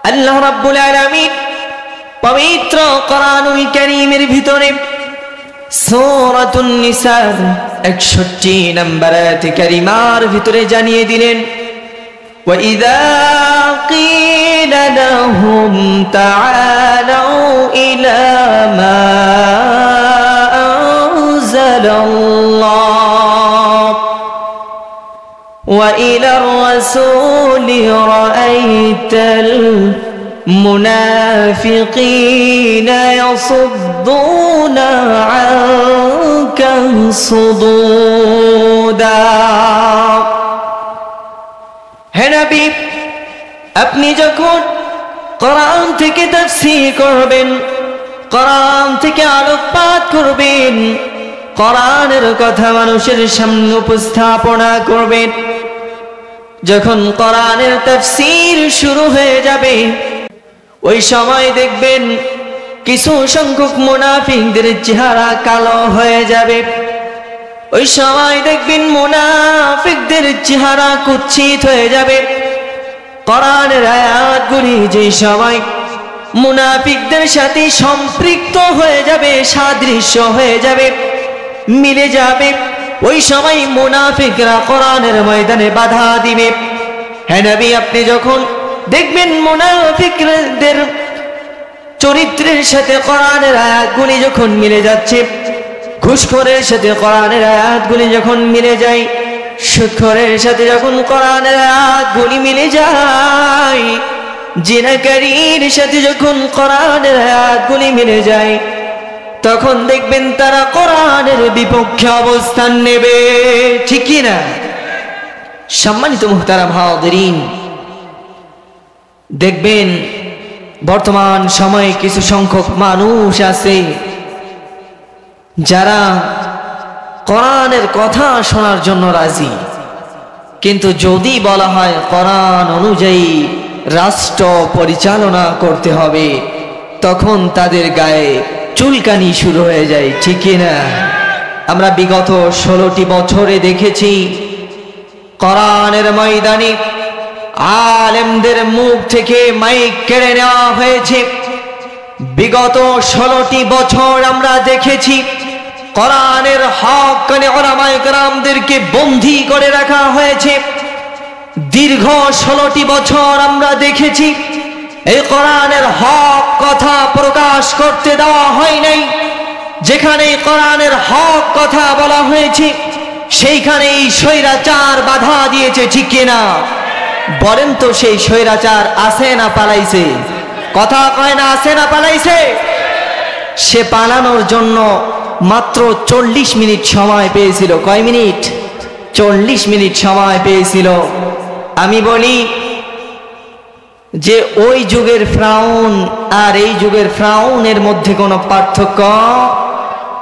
আল্লাহ রাব্বুল আলামিন পবিত্র কোরআনুল কারীমের ভিতরে সূরাতুন নিসা 61 নম্বর আয়াতে কারিমার ভিতরে জানিয়ে দিলেন, وَإِذَا قِيلَ لَهُمْ تَعَالَوْا إِلَى مَا أَنزَلَ اللَّهُ وَإِلَى الرَّسُولِ رَأَيْتَ الْمُنَافِقِينَ يَصُدُّونَ عَنكَ صُدُودًا। হে নবী, আপনি যখন কোরআন থেকে তাফসীর করবেন, কোরআন থেকে আলোকপাত করবেন, কোরআনের কথা মানুষের সামনে উপস্থাপনা করবেন, যখন কোরআনের তাফসীর শুরু হয়ে যাবে, ওই সময় দেখবেন কিছু সংখ্যক মুনাফিকদের চেহারা কালো হয়ে যাবে। ওই সময় দেখবেন মুনাফিকদের চেহারা কুৎসিত হয়ে যাবে। কোরআনের আয়াতগুলি যে সময় মুনাফিকদের সাথে সম্পৃক্ত হয়ে যাবে, সাদৃশ্য হয়ে যাবে, মিলে যাবে, ওই সময় মুনাফিকরা কোরআনের ময়দানে বাধা দিবে। হে নবী, আপনি যখন দেখবেন মুনাফিকদের চরিত্রের সাথে কোরআনের আয়াতগুলি যখন মিলে যাচ্ছে, ঘুষখোরের সাথে কোরআনের আয়াতগুলি যখন মিলে যায়, সুদখোরের সাথে যখন কোরআনের আয়াতগুলি মিলে যায়, জিনাকারীর সাথে যখন কোরআনের আয়াতগুলি মিলে যায়, তখন দেখবেন তারা কোরআনের বিপক্ষে অবস্থান নেবে। ঠিক কি না? সম্মানিত মুহতারাম হাজিরিন, দেখবেন বর্তমান সময়ে কিছু সংখ্যক মানুষ আছে যারা কোরআনের কথা শোনার জন্য রাজি, কিন্তু যদি বলা হয় কোরআন অনুযায়ী রাষ্ট্র পরিচালনা করতে হবে, তখন তাদের গায়ে চুলকানি শুরু হয়ে যায়। ঠিক না? আমরা বিগত 16টি বছরে দেখেছি কোরআনের ময়দানে আলেমদের মুখ থেকে মাইক কেড়ে নেওয়া হয়েছে। বিগত 16টি বছর আমরা দেখেছি কোরআনের হক কানে উলামায়ে কেরামদেরকে বন্দী করে রাখা হয়েছে। দীর্ঘ 16টি বছর আমরা দেখেছি এই কোরআনের হক কথা প্রকাশ করতে দেওয়া হয় নাই। যেখানে কোরআনের হক কথা বলা হয়েছে সেইখানেই স্বৈরাচার বাধা দিয়েছে। ঠিক কিনা বলেন তো? সেই স্বৈরাচার আছে না পালাইছে? কথা কয় না, আছে না পালাইছে? সে পালানোর জন্য মাত্র 40 মিনিট সময় পেয়েছিল। কয় মিনিট? 40 মিনিট সময় পেয়েছিল। আমি বলি যে ওই যুগের ফ্রাউন আর এই যুগের ফ্রাউনের মধ্যে কোনো পার্থক্য?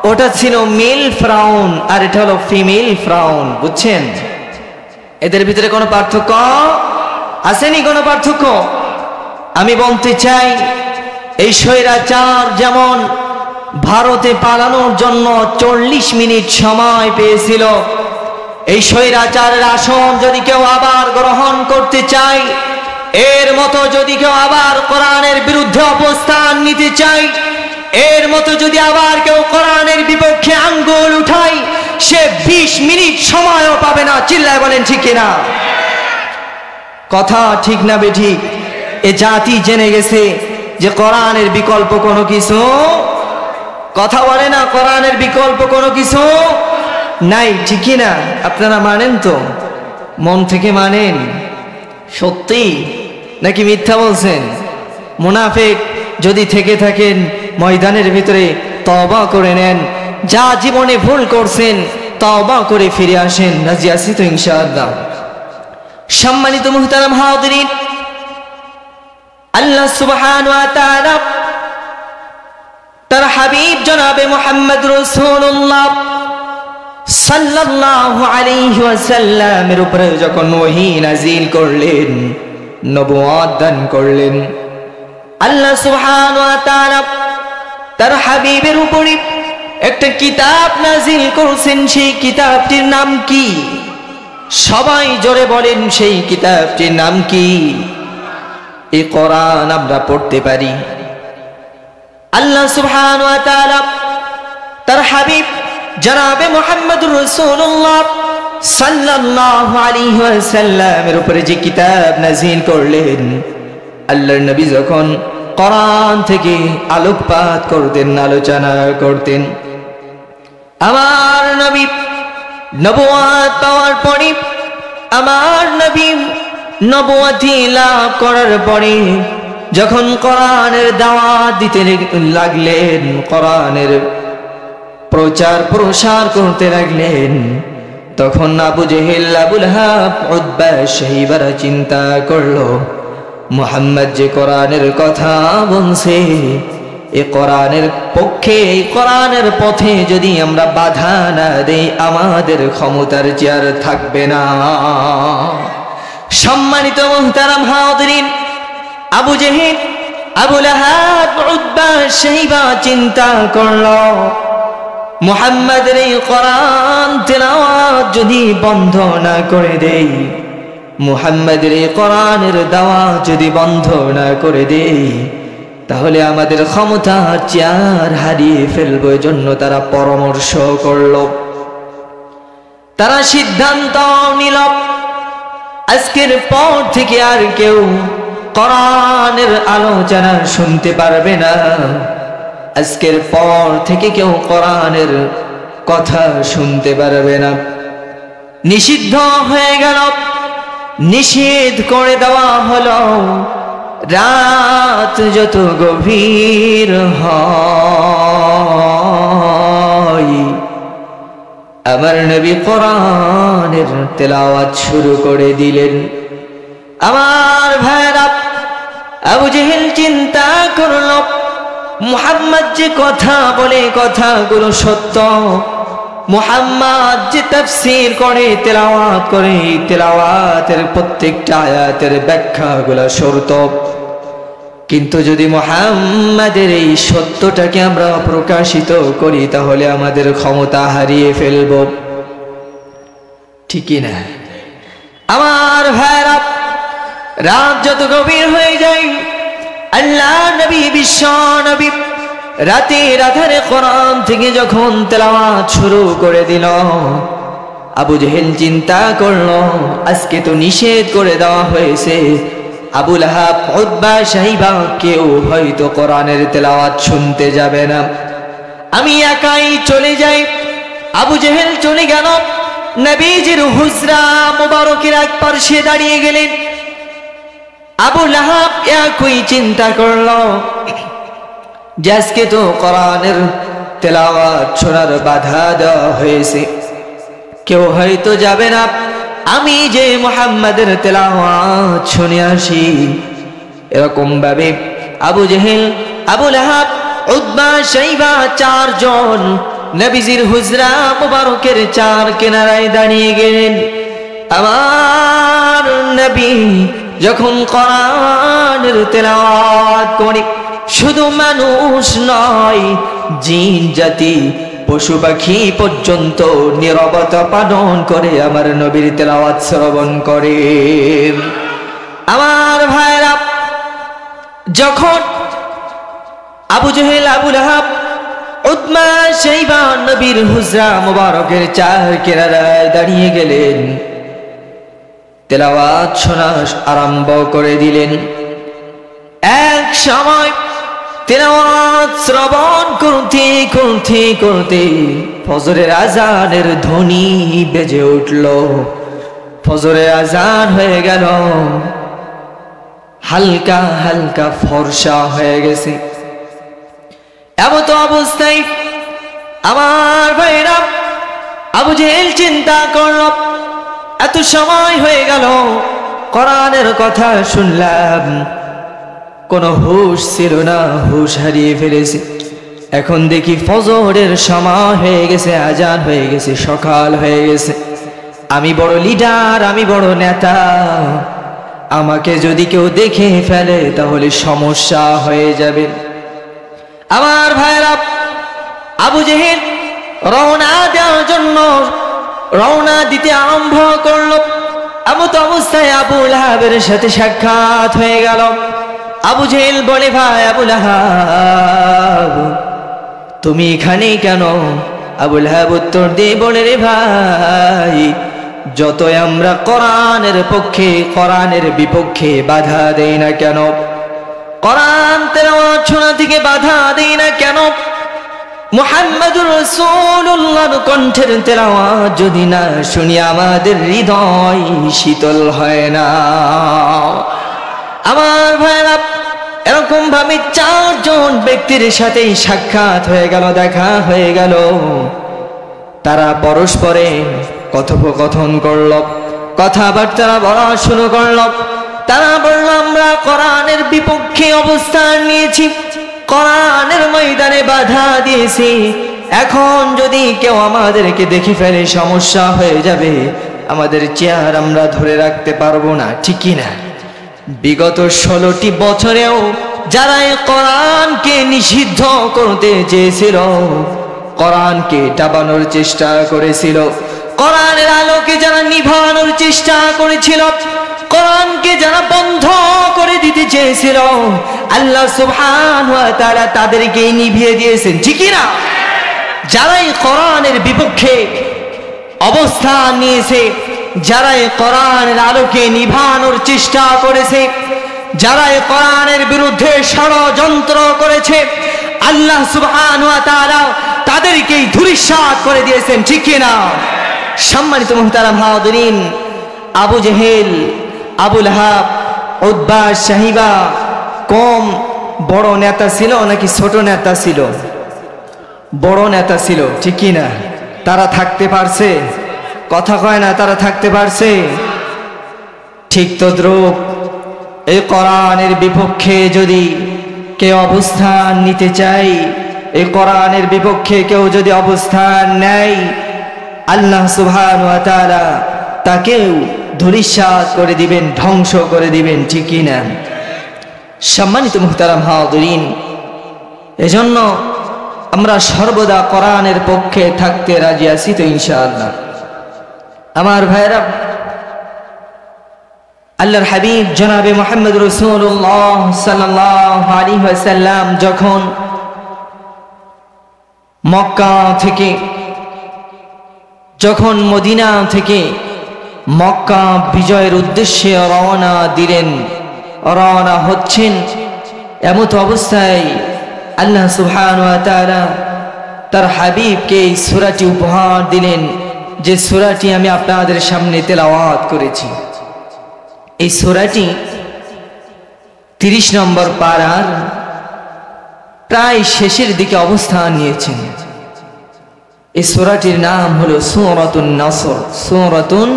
ওটা ছিল মেল ফ্রাউন আর এটা হলো ফিমেল ফ্রাউন। বুঝছেন? এদের ভিতরে কোনো পার্থক্য আসেনি? কোনো পার্থক্য? আমি বলতে চাই এই স্বৈরাচার যেমন ভারতে পালানোর জন্য 40 মিনিট সময় পেয়েছিল, এই স্বৈরাচারের আসন যদি কেউ আবার গ্রহণ করতে চায়, এর মতো যদি কেউ আবার কোরআনের বিরুদ্ধে অবস্থান নিতে চায়, এর মতো যদি আবার কেউ কোরআনের বিপক্ষে আঙ্গুল উঠায়, সে 20 মিনিট সময়ও পাবে না। চিল্লায় বলেন ঠিক কিনা? কথা ঠিক না বেঠিক? এ জাতি জেনে গেছে যে কোরআনের বিকল্প কোনো কিছু, কথা বলে না, কোরআনের বিকল্প কোনো কিছু নাই। ঠিক কিনা? আপনারা মানেন তো? মন থেকে মানেন? সত্যি নাকি মিথ্যা বলছেন? মুনাফিক যদি থেকে থাকেন ময়দানের ভিতরে তওবা করে নেন, যা জীবনে ভুল করছেন তওবা করে ফিরে আসেন। রাজি আছি তো ইনশাআল্লাহ? সম্মানিত মুহতারাম হাজিরিন, আল্লাহ সুবহানাহু ওয়া তাআলা তার হাবিব জনাবে মুহাম্মদ রাসূলুল্লাহ সাল্লাল্লাহু আলাইহি ওয়াসাল্লামের উপরে যখন ওহী নাযিল করলেন, নবুয়ত দান করলেন, আল্লাহ সুবহানাহু ওয়া তাআলা তার হাবিবের উপরে একটা কিতাব নাযিল করেছেন। সেই কিতাবটির নাম কি? সবাই জোরে বলেন, সেই কিতাবটির নাম কি? এই কোরআন আমরা পড়তে পারি। আল্লাহ সুবহানাহু ওয়া তাআলা তার হাবিব জনাবে মুহাম্মদুর রাসূলুল্লাহ সাল্লাল্লাহু আলাইহি ওয়াসাল্লামের উপরে যে কিতাব নাযিল করলেন, আল্লাহর নবী যখন কোরআন থেকে আলোকপাত করতেন, আলোচনা করতেন, আমার নবী নবুয়ত পাওয়ার পরে, আমার নবী নবুয়তি লাভ করার পরে যখন কোরআনের দাওয়াত দিতে লাগলেন, কোরআনের প্রচার প্রসার করতে লাগলেন, তখন আবু জেহেল, আবু লাহাব, উতবা, শাইবারা চিন্তা করলো, মুহাম্মদ যে কোরআনের কথা বলছে, এই কোরআনের পক্ষে, এই কোরআনের পথে যদি আমরা বাধা না দেই, আমাদের ক্ষমতার চেয়ার থাকবে না। সম্মানিত মুহতারাম হাজিরিন, আবু জেহেল, আবু লাহাব, উতবা, শাইবা চিন্তা করলো, মুহাম্মদের এই কোরআন তেলাওয়াত যদি বন্ধ না করে দেই, মুহাম্মদের এই কোরআনের দাওয়াত যদি বন্ধ না করে দেই, তাহলে আমাদের ক্ষমতার চেয়ার হারিয়ে ফেলবো। এজন্য তারা পরামর্শ করল, তারা সিদ্ধান্ত নিল, আজকের পর থেকে আর কেউ কোরআনের আলোচনা শুনতে পারবে না, আজকের পর থেকে কেউ কোরআনের কথা শুনতে পারবে না। নিষিদ্ধ হয়ে গেল, নিষেধ করে দেওয়া হলো। রাত যত গভীর হয়, আমার নবী কোরআনের তেলাওয়াত শুরু করে দিলেন। আমার ভাইরা, আবু জেহেল চিন্তা করল, মুহাম্মদ যে কথা বলে কথাগুলো সত্য, মুহাম্মদ যে তাফসীর করে, তেলাওয়াত করে, তেলাওয়াতের প্রত্যেকটা আয়াতের ব্যাখ্যাগুলো সত্য, কিন্তু যদি মুহাম্মাদের এই সত্যটাকে আমরা প্রকাশিত করি, তাহলে আমাদের ক্ষমতা হারিয়ে ফেলব, ঠিকই না? আমার ভাইরা, রাত যত গভীর হয়ে যায়, আল্লাহ নবী, বিশ্ব নবী রাতের আধারে কোরআন থেকে যখন তেলাওয়াত শুরু করে দিল, আবু জেহেল চিন্তা করলো, আজকে তো নিষেধ করে দেওয়া হয়েছে, আবু লাহাব, উতবা, শাইবা কেউ হয়তো কোরআনের তেলাওয়াত শুনতে যাবে না, আমি একাই চলে যাই। আবু জেহেল চলে গেল, নবীজির হুজরা মুবারকের এক পাশে দাঁড়িয়ে গেলেন। আবু লাহাব একই চিন্তা করলো, যে আজকে তো কোরআনের তেলাওয়াত শোনার বাধা দেওয়া হয়েছে, কেউ হয়তো যাবে না, আমি যে মুহাম্মাদের তেলাওয়াত শুনে আসি। এরকম ভাবে আবু জেহেল, আবু লাহাব, উতবা, শাইবা চারজন নবীজির হুজরা মুবারকের চার কিনারায় দাঁড়িয়ে গেলেন। আমার নবী যখন কোরআনের তেলাওয়াত করে, শুধু মানুষ নয়, জিন জাতি, পশু পাখি পর্যন্ত নীরবতা পালন করে আমার নবীর তেলাওয়াত শ্রবণ করে। আমার ভাইরা, যখন আবু জেহেল, আবু লাহাব, উতবা, শাইবা নবীর হুজরা মুবারকের চার কিনারায় দাঁড়িয়ে গেলেন, তেলাওয়াত শোনা আরম্ভ করে দিলেন। এক সময় তেলাওয়াত শ্রবণ করতে করতে করতে ফজরের আজানের ধ্বনি বেজে উঠল। ফজরের আজান হয়ে গেল, হালকা হালকা ফর্সা হয়ে গেছে। এমত অবস্থায় আমার ভাইরা, আবু জেহেল চিন্তা করল, এত সময় হয়ে গেল, কোরআনের কথা শুনলাম, কোনো হুশ ছিল না, হুশ হারিয়ে ফেলেছে। এখন দেখি ফজরের সময় হয়ে গেছে, আজান হয়ে গেছে, সকাল হয়ে গেছে। আমি বড় লিডার, আমি বড় নেতা, আমাকে যদি কেউ দেখে ফেলে তাহলে সমস্যা হয়ে যাবে। আমার ভাইরা, আবু জেহেল রওনা দেওয়ার জন্য রওনা দিতে আরম্ভ করলো। এমত অবস্থায় আবু লাহাবের সাথে সাক্ষাৎ হয়ে গেল। আবু জেহেল বলে, ভাই আবু লাহাব, তুমি এখানে কেন? আবু লাহাব উত্তর দিয়ে বলে, রে ভাই, যতই আমরা কোরআনের পক্ষে কোরআনের বিপক্ষে বাধা দেই না কেন, কোরআন তেলাওয়াত শোনা থেকে বাধা দেই না কেন, মুহাম্মদুর রাসূলুল্লাহর কণ্ঠের তেলাওয়াত যদি না শুনি আমাদের হৃদয় শীতল হয় না। আমার ভাইরা, এরকম ভাবে চারজন ব্যক্তির সাথেই সাক্ষাৎ হয়ে গেল, দেখা হয়ে গেল। তারা পরস্পরে কথোপকথন করল, কথাবার্তা বলা শুরু করল। তারা বলল, আমরা কোরআনের বিপক্ষে অবস্থান নিয়েছি, কোরআনের ময়দানে বাধা দিয়েছি। এখন যদি কেউ আমাদেরকে দেখে ফেলে সমস্যা হয়ে যাবে, আমাদের চেয়ার আমরা ধরে রাখতে পারবো না, ঠিক কি না? বিগত 16টি বছরেও যারা কোরআনকে নিষিদ্ধ করতে চেয়েছিল, কোরআনকে ডাবানোর চেষ্টা করেছিল, কোরআনের আলোকে যারা নিভানোর চেষ্টা করেছিল, কোরআনকে যারা বন্ধ করে দিতে চেয়েছিল, আল্লাহ সুবহানাহু ওয়া তাআলা তাদেরকে নিভিয়ে দিয়েছেন, ঠিক না? যারাই কোরআনের বিপক্ষে অবস্থান নিয়েছে, যারা কোরআনের আলোকে নিভানোর চেষ্টা করেছে, যারা কোরআনের বিরুদ্ধে ষড়যন্ত্র করেছে, আল্লাহ সুবহানাহু ওয়া তাআলা তাদেরকেই ধূলিসাৎ করে দিয়েছেন, ঠিক কি না? সম্মানিত মুহতারাম হাজিরিন, আবু জেহেল, আবু লাহাব, উতবা, শাইবা কম বড় নেতা ছিল নাকি ছোট নেতা ছিল? বড় নেতা ছিল, ঠিক কি না? তারা থাকতে পারছে, কথা কয় না, তারা থাকতে পারছে। ঠিক তদ্রূপ এই কোরআনের বিপক্ষে যদি কেউ অবস্থান নিতে চাই, এই কোরআনের বিপক্ষে কেউ যদি অবস্থান নেয়, আল্লাহ সুবহানাহু ওয়া তাআলা তাকেও ধূলিসাৎ করে দিবেন, ধ্বংস করে দিবেন, ঠিক কি না? সম্মানিত মুহতারাম হাজিরিন, এজন্য আমরা সর্বদা কোরআনের পক্ষে থাকতে রাজি আছি তো ইনশাআল্লাহ। আমার ভাইরা, আল্লাহর হাবিব জনাবে মুহাম্মদ রাসূলুল্লাহ সাল্লাল্লাহু আলাইহি ওয়াসাল্লাম যখন মক্কা থেকে, যখন মদিনা থেকে মক্কা বিজয়ের উদ্দেশ্যে রওনা দিলেন, রওনা হচ্ছেন, এমত অবস্থায় আল্লাহ সুবহানাহু ওয়া তাআলা তার হাবিবকে এই সূরাটি উপহার দিলেন, যে সূরাটি আমি আপনাদের সামনে তেলাওয়াত করেছি। এই সূরাটি 30 নম্বর পারার প্রায় শেষের দিকে অবস্থান নিয়েছেন। এই সূরাটির নাম হলো সূরাতুন নাসর, সূরাতুন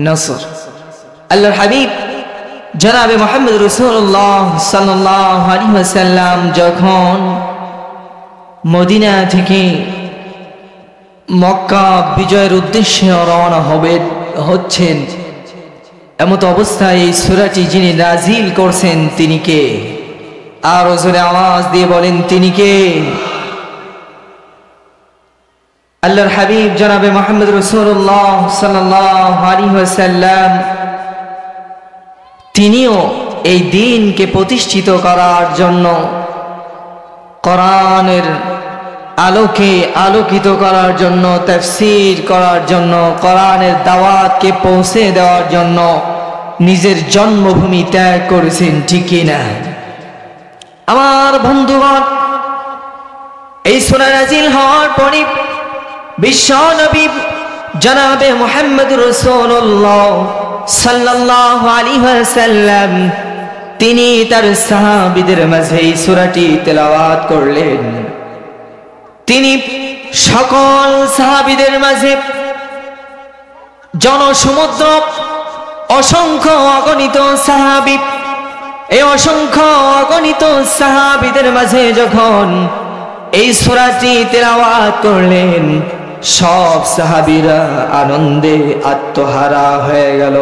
নাসর। আল্লাহর হাবিব জনাবে মুহাম্মদ রাসূলুল্লাহ সাল্লাল্লাহু আলাইহি ওয়াসাল্লাম যখন মদিনা থেকে মক্কা বিজয়ের উদ্দেশ্যে রওনা হচ্ছেন, এমত অবস্থায় এই সূরাটি যিনি নাজিল করছেন তিনি কে? আর জোরে আওয়াজ দিয়ে বলেন, তিনি কে? আল্লাহর হাবিব জনাবে মুহাম্মদ রাসূলুল্লাহ সাল্লাল্লাহু আলাইহি ওয়াসাল্লাম তিনিও এই দ্বীনকে প্রতিষ্ঠিত করার জন্য, কোরআনের আলোকে আলোকিত করার জন্য, তাফসীর করার জন্য, কোরআনের দাওয়াতকে পৌঁছে দেওয়ার জন্য নিজের জন্মভূমি ত্যাগ করেছেন, ঠিক কি না? আমার বন্ধুগণ, এই সূরা নাযিল হওয়ার পরে বিশ্ব নবী জনাবে মুহাম্মদ রাসূলুল্লাহ সাল্লাল্লাহু আলাইহি ওয়াসাল্লাম তিনি তার সাহাবীদের মাঝে এই সূরাটি তেলাওয়াত করলেন। তিনি সকল সাহাবীদের মাঝে জনসমুদ্র, অসংখ্য অগণিত সাহাবী, এই অসংখ্য অগণিত সাহাবীদের মাঝে যখন এই সূরাটি তেলাওয়াত করলেন, সব সাহাবীরা আনন্দে আত্মহারা হয়ে গেল।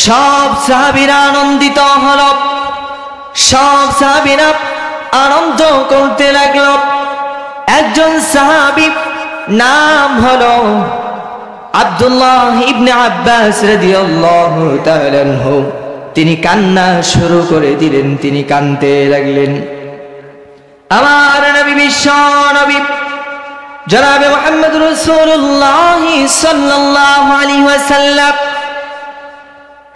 সব সাহাবীরা আনন্দিত হল, সব সাহাবীরা আনন্দ করতে লাগলো। একজন সাহাবী নাম হলো আব্দুল্লাহ ইবনে আব্বাস রাদিয়াল্লাহু তাআলা আনহু, তিনি কান্না শুরু করে দিলেন, তিনি কাঁদতে লাগলেন। আমার নবী বিশ্ব নবী জনাবে মুহাম্মদ রাসূলুল্লাহ সাল্লাল্লাহু আলাইহি ওয়াসাল্লাম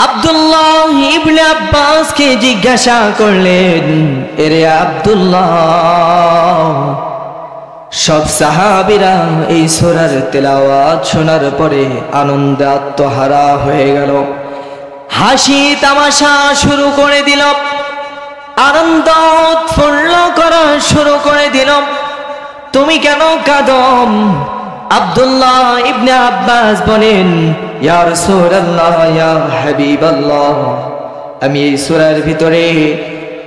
আব্দুল্লাহ ইবনে আব্বাসকে জিজ্ঞাসা করলেন, এরে আব্দুল্লাহ, সব সাহাবীরা এই সূরার তেলাওয়াত শোনার পরে আনন্দে আত্মহারা হয়ে গেল, হাসি তামাশা শুরু করে দিল, আনন্দ উৎফুল্ল করা শুরু করে দিল। তুমি কেন কাঁদো? আব্দুল্লাহ ইবনে আব্বাস বলেন, ইয়া রাসূলুল্লাহ, ইয়া হাবিবাল্লাহ, আমি এই সূরার ভিতরে,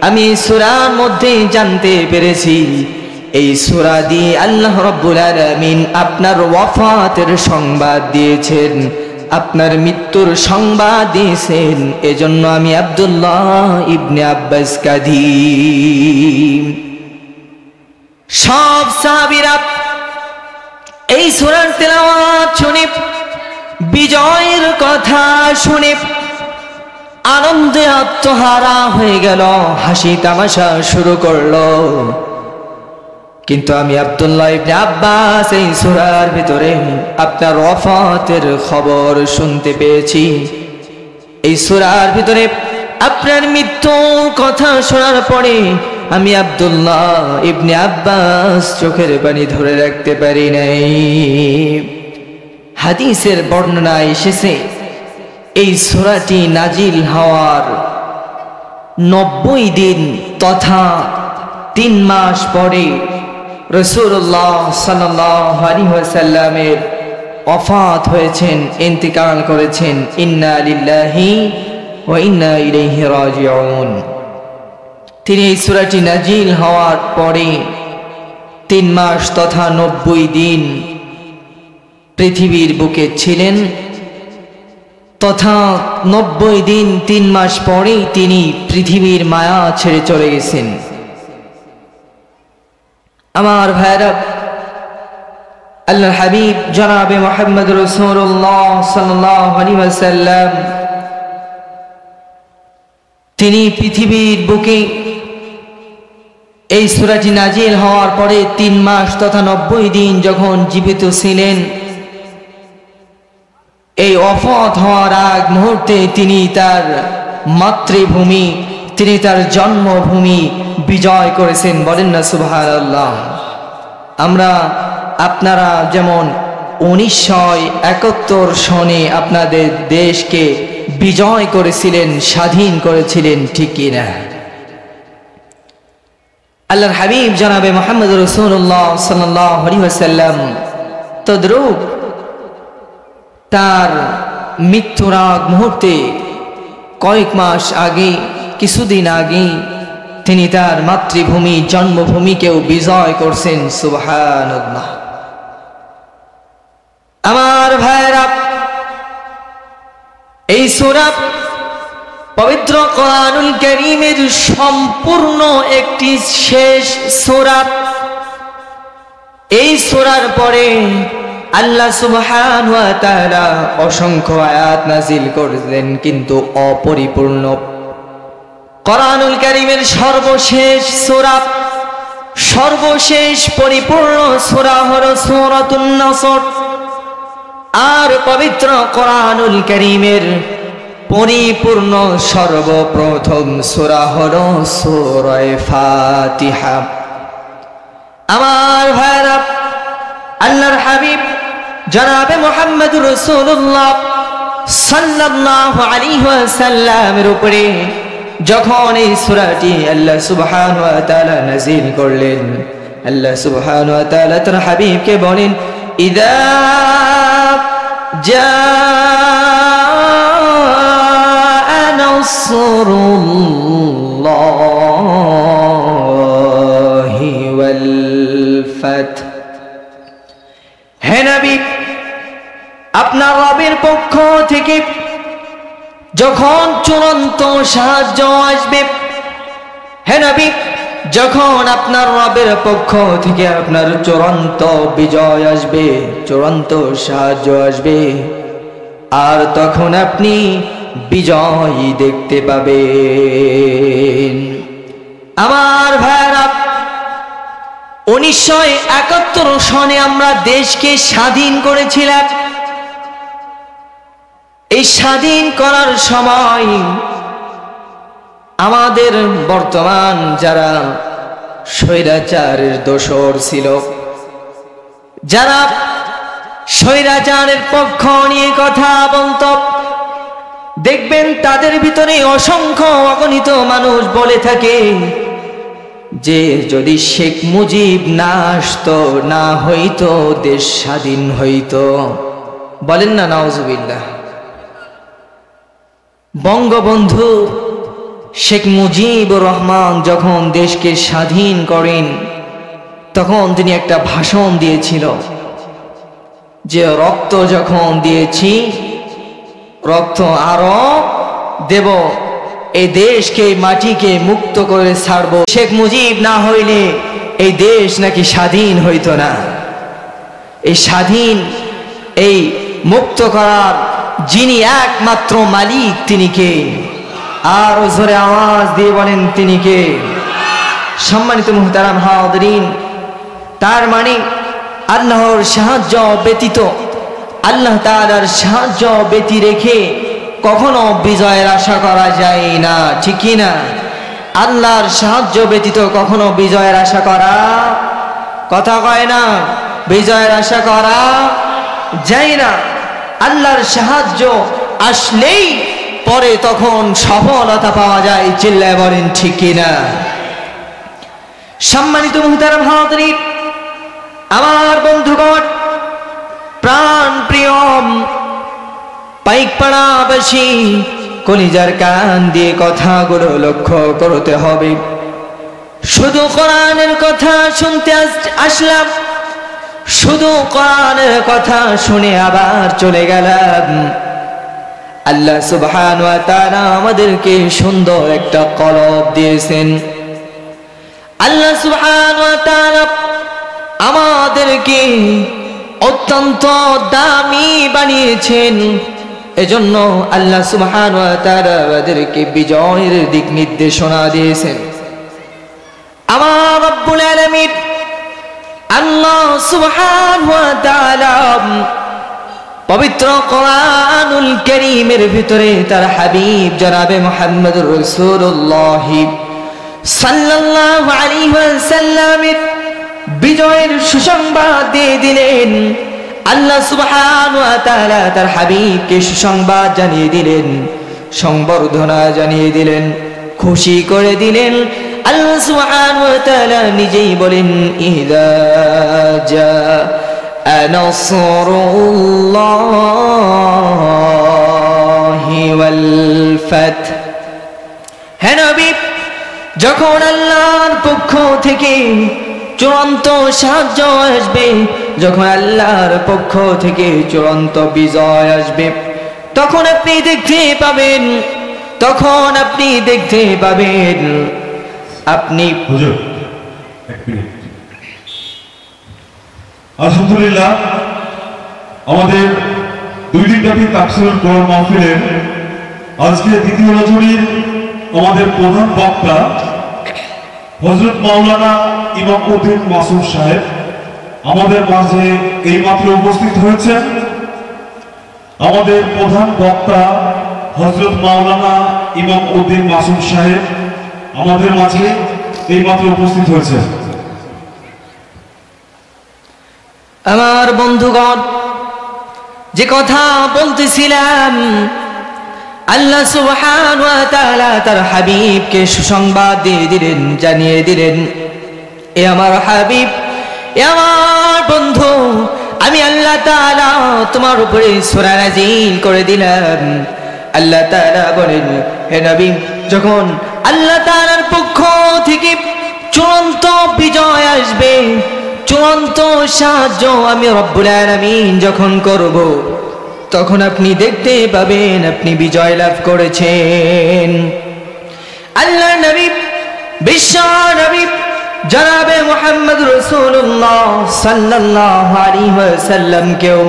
আমি এই সূরার মধ্যে জানতে পেরেছি, এই সূরা দিয়ে আল্লাহ রাব্বুল আলামিন আপনার ওয়াফাতের সংবাদ দিয়েছেন, আপনার মৃত্যুর সংবাদ দিয়েছেন। এজন্য আমি আব্দুল্লাহ ইবনে আব্বাস কাঁদি। সব সাহাবীরা এই সূরার তেলাওয়াত শুনে, বিজয়ের কথা শুনে আনন্দে আত্মহারা হয়ে গেল, হাসি তামাশা শুরু করলো। কিন্তু আমি আব্দুল্লাহ ইবনে আব্বাস এই সূরার ভিতরে আপনার ওয়াফাতের খবর শুনতে পেয়েছি, এই সূরার ভিতরে আপনার মৃত্যুর কথা শোনার পরে আমি আব্দুল্লাহ ইবনে আব্বাস চোখের পানি ধরে রাখতে পারি নাই। হাদিসের বর্ণনায় এসেছে, এই সূরাটি নাজিল হওয়ার 90 দিন তথা 3 মাস পরে রাসূলুল্লাহ সাল্লাল্লাহু আলাইহি ওয়াসাল্লামের ওয়াফাত হয়েছেন, ইন্তিকাল করেছেন। ইন্না লিল্লাহি ওয়া ইন্না ইলাইহি রাজিউন। তিনি এই সূরাটি নাজিল হওয়ার পরে 3 মাস তথা 90 দিন পৃথিবীর বুকে ছিলেন, তথা 90 দিন 3 মাস পরেই তিনি পৃথিবীর মায়া ছেড়ে চলে গেছেন। আমার ভাইরা, আল্লাহর হাবিব জনাবে মুহাম্মদ রাসূলুল্লাহ সাল্লাল্লাহু আলাইহি ওয়াসাল্লাম তিনি পৃথিবীর বুকে এই সূরাটি নাজিল হওয়ার পরে 3 মাস তথা 90 দিন যখন জীবিত ছিলেন, এই ওয়াফাত হওয়ার আগ মুহূর্তে তিনি তার মাতৃভূমি, তিনি তার জন্মভূমি বিজয় করেছেন। বলেন না সুবহানাল্লাহ। আমরা আপনারা যেমন 1971 সনে আপনাদের দেশকে বিজয় করেছিলেন, স্বাধীন করেছিলেন, ঠিক কি না? আল্লাহর হাবিব জনাবে মুহাম্মদ রাসূলুল্লাহ সাল্লাল্লাহু আলাইহি ওয়াসাল্লাম তদ্রূপ তার মৃত্যুর আগ মুহূর্তে কয়েক মাস আগে, কিছুদিন আগে তিনি তার মাতৃভূমি, জন্মভূমিকেও বিজয় করছেন। সুবহানাল্লাহ। আমার ভাইরা, এই সূরা পবিত্র কোরআনুল কারীমের সম্পূর্ণ একটি শেষ সূরা। এই সূরার পরে আল্লাহ সুবহানাহু ওয়া তাআলা অসংখ্য আয়াত নাজিল করলেন, কিন্তু অপরিপূর্ণ। কোরআনুল কারীমের সর্বশেষ সূরা, সর্বশেষ পরিপূর্ণ সূরা হলো সূরাতুন নাসর। আর পবিত্র কোরআনুল কারীমের পরিপূর্ণ সর্বপ্রথম সূরা হলো সূরা ফাতিহা। আমার ভাইরা, আল্লাহর হাবিব জনাবে মুহাম্মদুর রাসূলুল্লাহ সাল্লাল্লাহু আলাইহি ওয়াসাল্লামের উপরে যখন এই সূরাটি আল্লাহ সুবহানাহু ওয়া তাআলা নাযিল করলেন, আল্লাহ সুবহানাহু ওয়া তাআলা তার হাবিবকে বলেন, ইযা জাআ নাসরুল্লাহি ওয়াল ফাত। হে নবী, আপনার রবের পক্ষ থেকে যখন চূড়ান্ত সাহায্য আসবে, হে নবী, যখন আপনার রবের পক্ষ থেকে আপনার চূড়ান্ত বিজয় আসবে, চূড়ান্ত সাহায্য আসবে, আর তখন আপনি বিজয় দেখতে পাবেন। আমার ভাইরা, 1971 সনে আমরা দেশকে স্বাধীন করেছিলাম। এই স্বাধীন করার সময় আমাদের বর্তমান যারা স্বৈরাচারের দোসর ছিল, যারা স্বৈরাচারের পক্ষ নিয়ে কথা বলত, দেখবেন তাদের ভিতরে অসংখ্য অগণিত মানুষ বলে থাকে যে যদি শেখ মুজিব না আসতো, না হইতো, দেশ স্বাধীন হইতো। বলেন না নাউজুবিল্লাহ। বঙ্গবন্ধু শেখ মুজিবুর রহমান যখন দেশকে স্বাধীন করেন, তখন তিনি একটা ভাষণ দিয়েছিল যে রক্ত যখন দিয়েছি, রক্ত আরো দেব, এই দেশকে, মাটিকে মুক্ত করে ছাড়বো। শেখ মুজিব না হইলে এই দেশ নাকি স্বাধীন হইতো না। এই স্বাধীন, এই মুক্ত করার যিনি একমাত্র মালিক, তিনি কে? আর জোরে আওয়াজ দিয়ে বলেন তিনি কে? সম্মানিত মুহতারাম হাজিরিন, তার মানে আল্লাহর সাহায্য ব্যতীত, আল্লাহ তাআলার সাহায্য ব্যতী রেখে কখনো বিজয়ের আশা করা যায় না, ঠিক কি না? আল্লাহর সাহায্য ব্যতীত কখনো বিজয়ের আশা করা, কথা কয় না, বিজয়ের আশা করা যায় না। আল্লাহর সাহায্য আসলেই পরে তখন সফলতা পাওয়া যায়, চিল্লায় বলেন ঠিক কি না? সম্মানিত মুহতারাম হাজিরিন, আমার বন্ধুগণ, প্রাণ প্রিয় পাইকপাড়াবাসী, কলিজার কান দিয়ে কথাগুলো লক্ষ্য করতে হবে। শুধু কোরআনের কথা শুনতে আসলাম, শুধু কোরআনের কথা শুনে আবার চলে গেলাম। আল্লাহ সুবহানাহু ওয়া তাআলা আমাদেরকে সুন্দর একটা কলব দিয়েছেন। আল্লাহ সুবহানাহু ওয়া তাআলা আমাদেরকে অত্যন্ত দামি বানিয়েছেন। এজন্য আল্লাহ সুবহানাহু ওয়া তাআলা আমাদেরকে বিজয়ের দিক নির্দেশনা দিয়েছেন। আমার রব্বুল আলামিন আল্লাহ সুবহানাহু ওয়া তাআলা পবিত্র কোরআনুল কারীমের ভিতরে তার হাবিব জনাবে মুহাম্মদুর রাসূলুল্লাহ সাল্লাল্লাহু আলাইহি ওয়াসাল্লামের বিজয়ের সুসংবাদ দিয়ে দিলেন। আল্লাহ সুবহানাহু ওয়া তাআলা তার হাবিবকে সুসংবাদ জানিয়ে দিলেন, সংবর্ধনা জানিয়ে দিলেন, খুশি করে দিলেন। আল্লাহ সুবহানাহু ওয়া তাআলা নিজেই বলেন, ইযা জাআ নাসরুল্লাহি ওয়াল ফাত। হে নবী, যখন আল্লাহর পক্ষ থেকে চূড়ান্ত সাহায্য আসবে, যখন আল্লাহর পক্ষ থেকে চূড়ান্ত বিজয় আসবে, তখন আপনি দেখতে পাবেন, তখন আপনি দেখতে পাবেন, আপনি হুজুর এক মিনিট। আলহামদুলিল্লাহ, আমাদের 2 দিন ব্যাপী তাফসীরুল কোরআন মাহফিলের আজকে দ্বিতীয় রজনীর আমাদের প্রধান বক্তা হযরত মাওলানা ইমাম উদ্দিন মাসুদ সাহেব আমাদের মাঝে এইমাত্র উপস্থিত হয়েছেন। আমাদের প্রধান বক্তা হযরত মাওলানা ইমাম উদ্দিন মাসুদ সাহেব আমাদের মাঝে এইমাত্র উপস্থিত হয়েছে। আমার বন্ধুগণ, যে কথা বলতেছিলাম, আল্লাহ সুবহানাহু ওয়া তাআলা তার হাবিবকে সুসংবাদ দিয়ে দিলেন, জানিয়ে দিলেন, এ আমার হাবিব, এ আমার বন্ধু, আমি আল্লাহ তাআলা তোমার উপরে সূরা নাযিল করে দিলাম। আল্লাহ তাআলা বলেন, হে নবী, যখন আল্লাহ তাআলার পক্ষ থেকে চূড়ান্ত বিজয় আসবে, চূড়ান্ত সাহায্য আমি রব্বুল আলামিন যখন করব, তখন আপনি দেখতে পাবেন আপনি বিজয় লাভ করেছেন। আল্লাহর নবী, বিশ্ব নবী জনাবে মুহাম্মদ রাসূলুল্লাহ সাল্লাল্লাহু আলাইহি ওয়াসাল্লাম কেও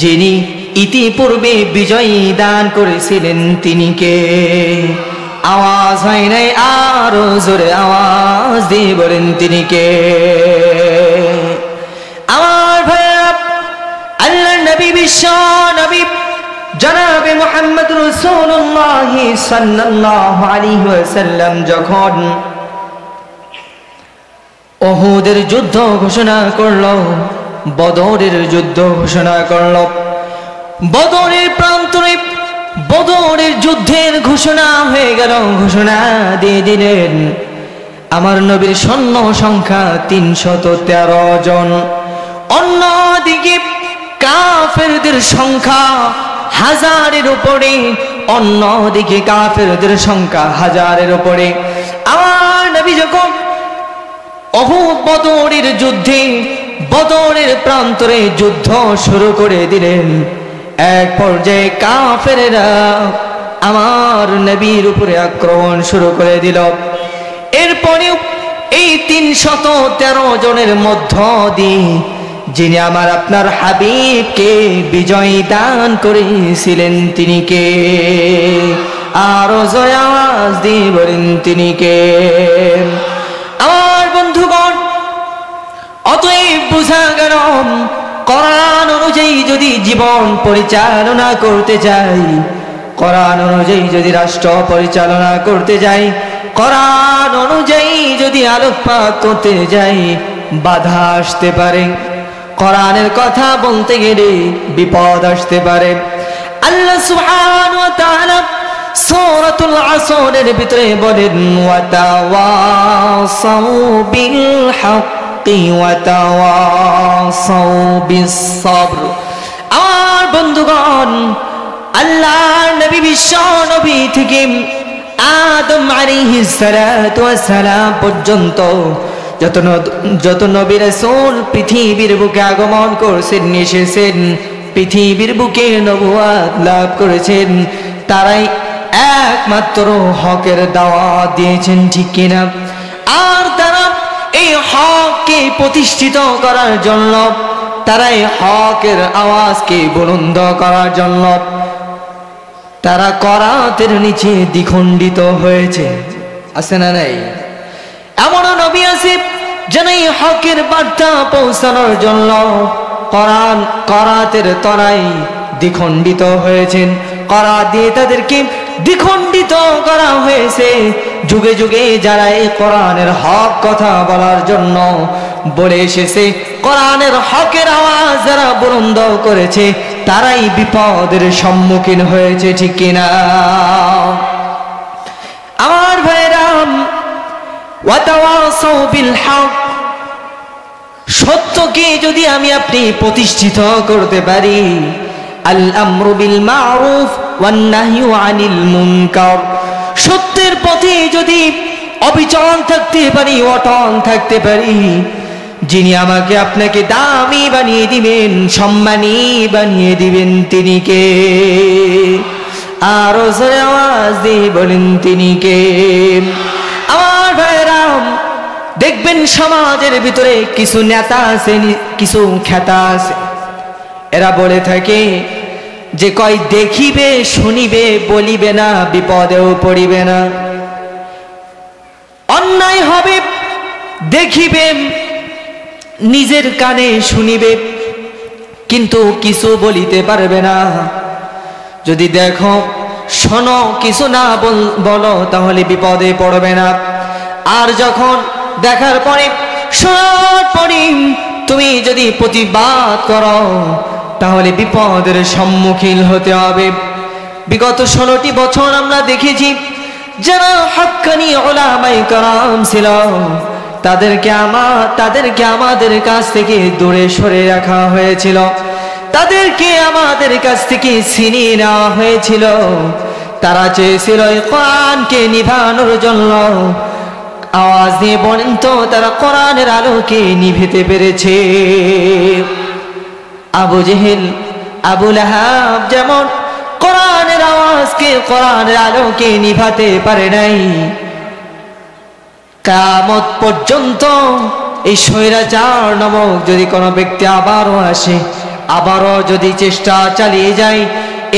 যিনি ইতিপূর্বে বিজয়ী দান করেছিলেন তিনি কে? আওয়াজ হয় নাই, আরো জোরে আওয়াজ দিয়ে বলেন তিনি কে? আমার ভাইরা, আল্লাহর নবী, বিশ্ব নবী জনাবে মুহাম্মদ রাসূলুল্লাহ সাল্লাল্লাহু আলাইহি ওয়াসাল্লাম যখন উহুদের যুদ্ধ ঘোষণা করলো, বদরের যুদ্ধ ঘোষণা করলো, বদরের প্রান্তরে বদরের যুদ্ধের ঘোষণা হয়ে গেল, ঘোষণা দিয়ে দিলেন আমার নবীর সৈন্য সংখ্যা 313 জন। অন্যদিকে কাফেরদের সংখ্যা 1000-এর উপরে, অন্যদিকে কাফেরদের সংখ্যা 1000-এর উপরে। আমার নবী যখন উহুদ বদরের যুদ্ধে বদরের প্রান্তরে যুদ্ধ শুরু করে দিলেন, এক পর্যায়ে কাফেরেরা আমার নবীর উপরে আক্রমণ শুরু করে দিল। এরপরে এই 313 জনের মধ্য দিয়ে যিনি আমার আপনার হাবিবকে বিজয় দান করেছিলেন তিনি কে? আরো জোরে আওয়াজ দিয়ে বলেন তিনি কে? আমার বন্ধুগণ, অতএব বোঝা গেল কোরআন অনুযায়ী যদি জীবন পরিচালনা করতে চাই, কোরআন অনুযায়ী যদি রাষ্ট্র পরিচালনা করতে যাই, কোরআন অনুযায়ী যদি আলোকপাত করতে যাই, বাধা আসতে পারে। কোরআনের কথা বলতে গেলে বিপদ আসতে পারে। আল্লাহ সুবহানাহু ওয়া তাআলা সূরাতুল আসরের ভিতরে বলেন, ওয়া তাওয়াসাউ বিল হাক্কি ওয়া তাওয়াসাউ বিস সাবর। আমার বন্ধুগণ, আল্লাহর নবী, বিশ্ব নবী থেকে আদম আলাইহিস সালাতু ওয়াস সালাম পর্যন্ত যত নবী রাসূল পৃথিবীর বুকে আগমন করেছেন, এসেছেন, পৃথিবীর বুকে নবুয়ত লাভ করেছেন, তারাই একমাত্র হকের দাওয়াত দিয়েছেন, ঠিক কিনা? আর তারা এই হককে প্রতিষ্ঠিত করার জন্য, তারা এই হকের আওয়াজকে বুলন্দ করার জন্য তারা করাতের নিচে দ্বিখণ্ডিত হয়েছে। আছে না নাই? এমনও নবী আছে যেন এই হকের বার্তা পৌঁছানোর জন্য করাতের তরাই দ্বিখণ্ডিত হয়েছেন, করাত দিয়ে তাদেরকে দ্বিখণ্ডিত করা হয়েছে। যুগে যুগে যারা এই কোরআনের হক কথা বলার জন্য বলে এসেছে, কোরআনের হকের আওয়াজ যারা বুলন্দ করেছে, তারাই বিপদের সম্মুখীন হয়েছে, ঠিক কিনা? আমার ভাইরা, ওয়া তাওয়াসাউ বিল হক, সত্যকে যদি আমি আপনি প্রতিষ্ঠিত করতে পারি, আল আমরু বিল মারুফ ওয়ান নাহয়ু আনিল মুনকার, সত্যের পথে যদি অবিচল থাকতে পারি, অটল থাকতে পারি, যিনি আমাকে আপনাকে দামি বানিয়ে দিবেন, সম্মানী বানিয়ে দিবেন, তিনি কে? আরো জোরে আওয়াজ দিয়ে বলেন তিনি কে? আমার ভাইরা, দেখবেন সমাজের ভিতরে কিছু নেতা আছে, কিছু খেতা আছে, এরা বলে থাকে যে কয় দেখিবে শুনিবে বলিবে না, বিপদেও পড়িবে না। অন্যায় হবে দেখিবে, নিজের কানে শুনিবে, কিন্তু কিছু বলিতে পারবে না। যদি দেখো শোনো কিছু না বলো, তাহলে বিপদে পড়বে না। আর যখন দেখার পরে শোনার পরে তুমি যদি প্রতিবাদ করো, তাহলে বিপদের সম্মুখীন হতে হবে। বিগত 16টি বছর আমরা দেখেছি যারা হক্কানি উলামায়ে কেরাম ছিল, তাদেরকে আমাদের কাছ থেকে দূরে সরে রাখা হয়েছিল, তাদেরকে আমাদের কাছ থেকে ছিনিয়ে নেওয়া হয়েছিল। তারা চেয়েছিল এই কোরআনকে নিভানোর জন্য। আওয়াজ দিয়ে বলেন তো, তারা কোরআনের আলোকে নিভিতে পেরেছে? আবু জেহেল, আবু লাহাব যেমন কোরআনের আওয়াজকে, কোরআনের আলোকে নিভাতে পারে নাই, কিয়ামত পর্যন্ত এই স্বৈরাচার নামক যদি কোনো ব্যক্তি আবারও আসে, আবারও যদি চেষ্টা চালিয়ে যাই,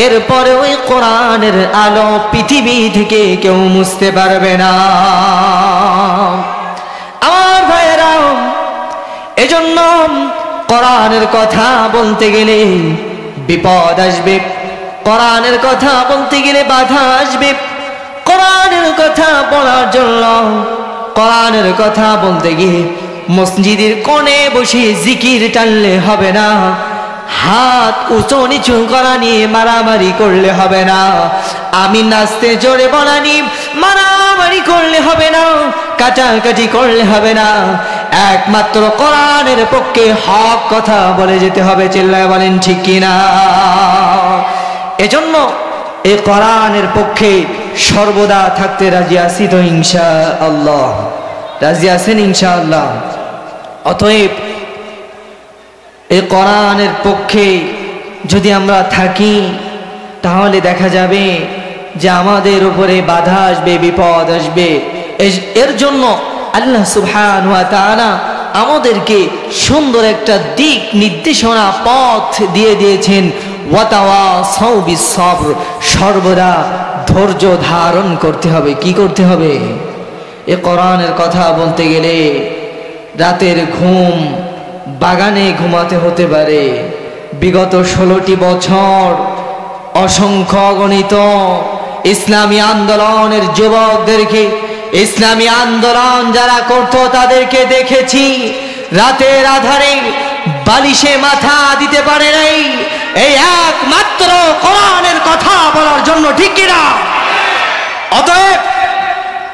এরপরে ওই কোরআনের আলো পৃথিবী থেকে কেউ মুছতে পারবে না। আমার ভাইয়েরা, এজন্য কোরআনের কথা বলতে গেলে বিপদ আসবে, কোরআনের কথা বলতে গেলে বাধা আসবে। কোরআনের কথা বলার জন্য, কোরআনের কথা বলতে গিয়ে মসজিদের কোণে বসে জিকির টানলে হবে না, হাত উঁচু নিচু করা নিয়ে মারামারি করলে হবে না, আমি নাচতে জোরে বলা নিয়ে মারামারি করলে হবে না, কাটাকাটি করলে হবে না। একমাত্র কোরআনের পক্ষে হক কথা বলে যেতে হবে। চিল্লায় বলেন ঠিক কিনা? এজন্য এই কোরআনের পক্ষে সর্বদা থাকতে রাজি আছি তো ইনশাআল্লাহ? রাজি আছেন ইনশাআল্লাহ? অতএব এই কোরআনের পক্ষে যদি আমরা থাকি, তাহলে দেখা যাবে যে আমাদের উপরে বাধা আসবে, বিপদ আসবে। এর জন্য আল্লাহ সুবহানাহু ওয়া তাআলা আমাদেরকে সুন্দর একটা দিক নির্দেশনা, পথ দিয়ে দিয়েছেন। ওয়াতাওয়াসাউ বিস-সবর, সর্বদা ধৈর্য ধারণ করতে হবে। কি করতে হবে? এ কোরআনের কথা বলতে গেলে রাতের ঘুম বাগানে ঘুমাতে হতে পারে। বিগত 16টি বছর অসংখ্য গণিত ইসলামী আন্দোলনের যুবকদেরকে, ইসলামী আন্দোলন যারা করত তাদেরকে দেখেছি রাতের আধারে বালিশে মাথা দিতে পারে নাই এই একমাত্র কোরআনের কথা বলার জন্য। ঠিক কিনা? অতএব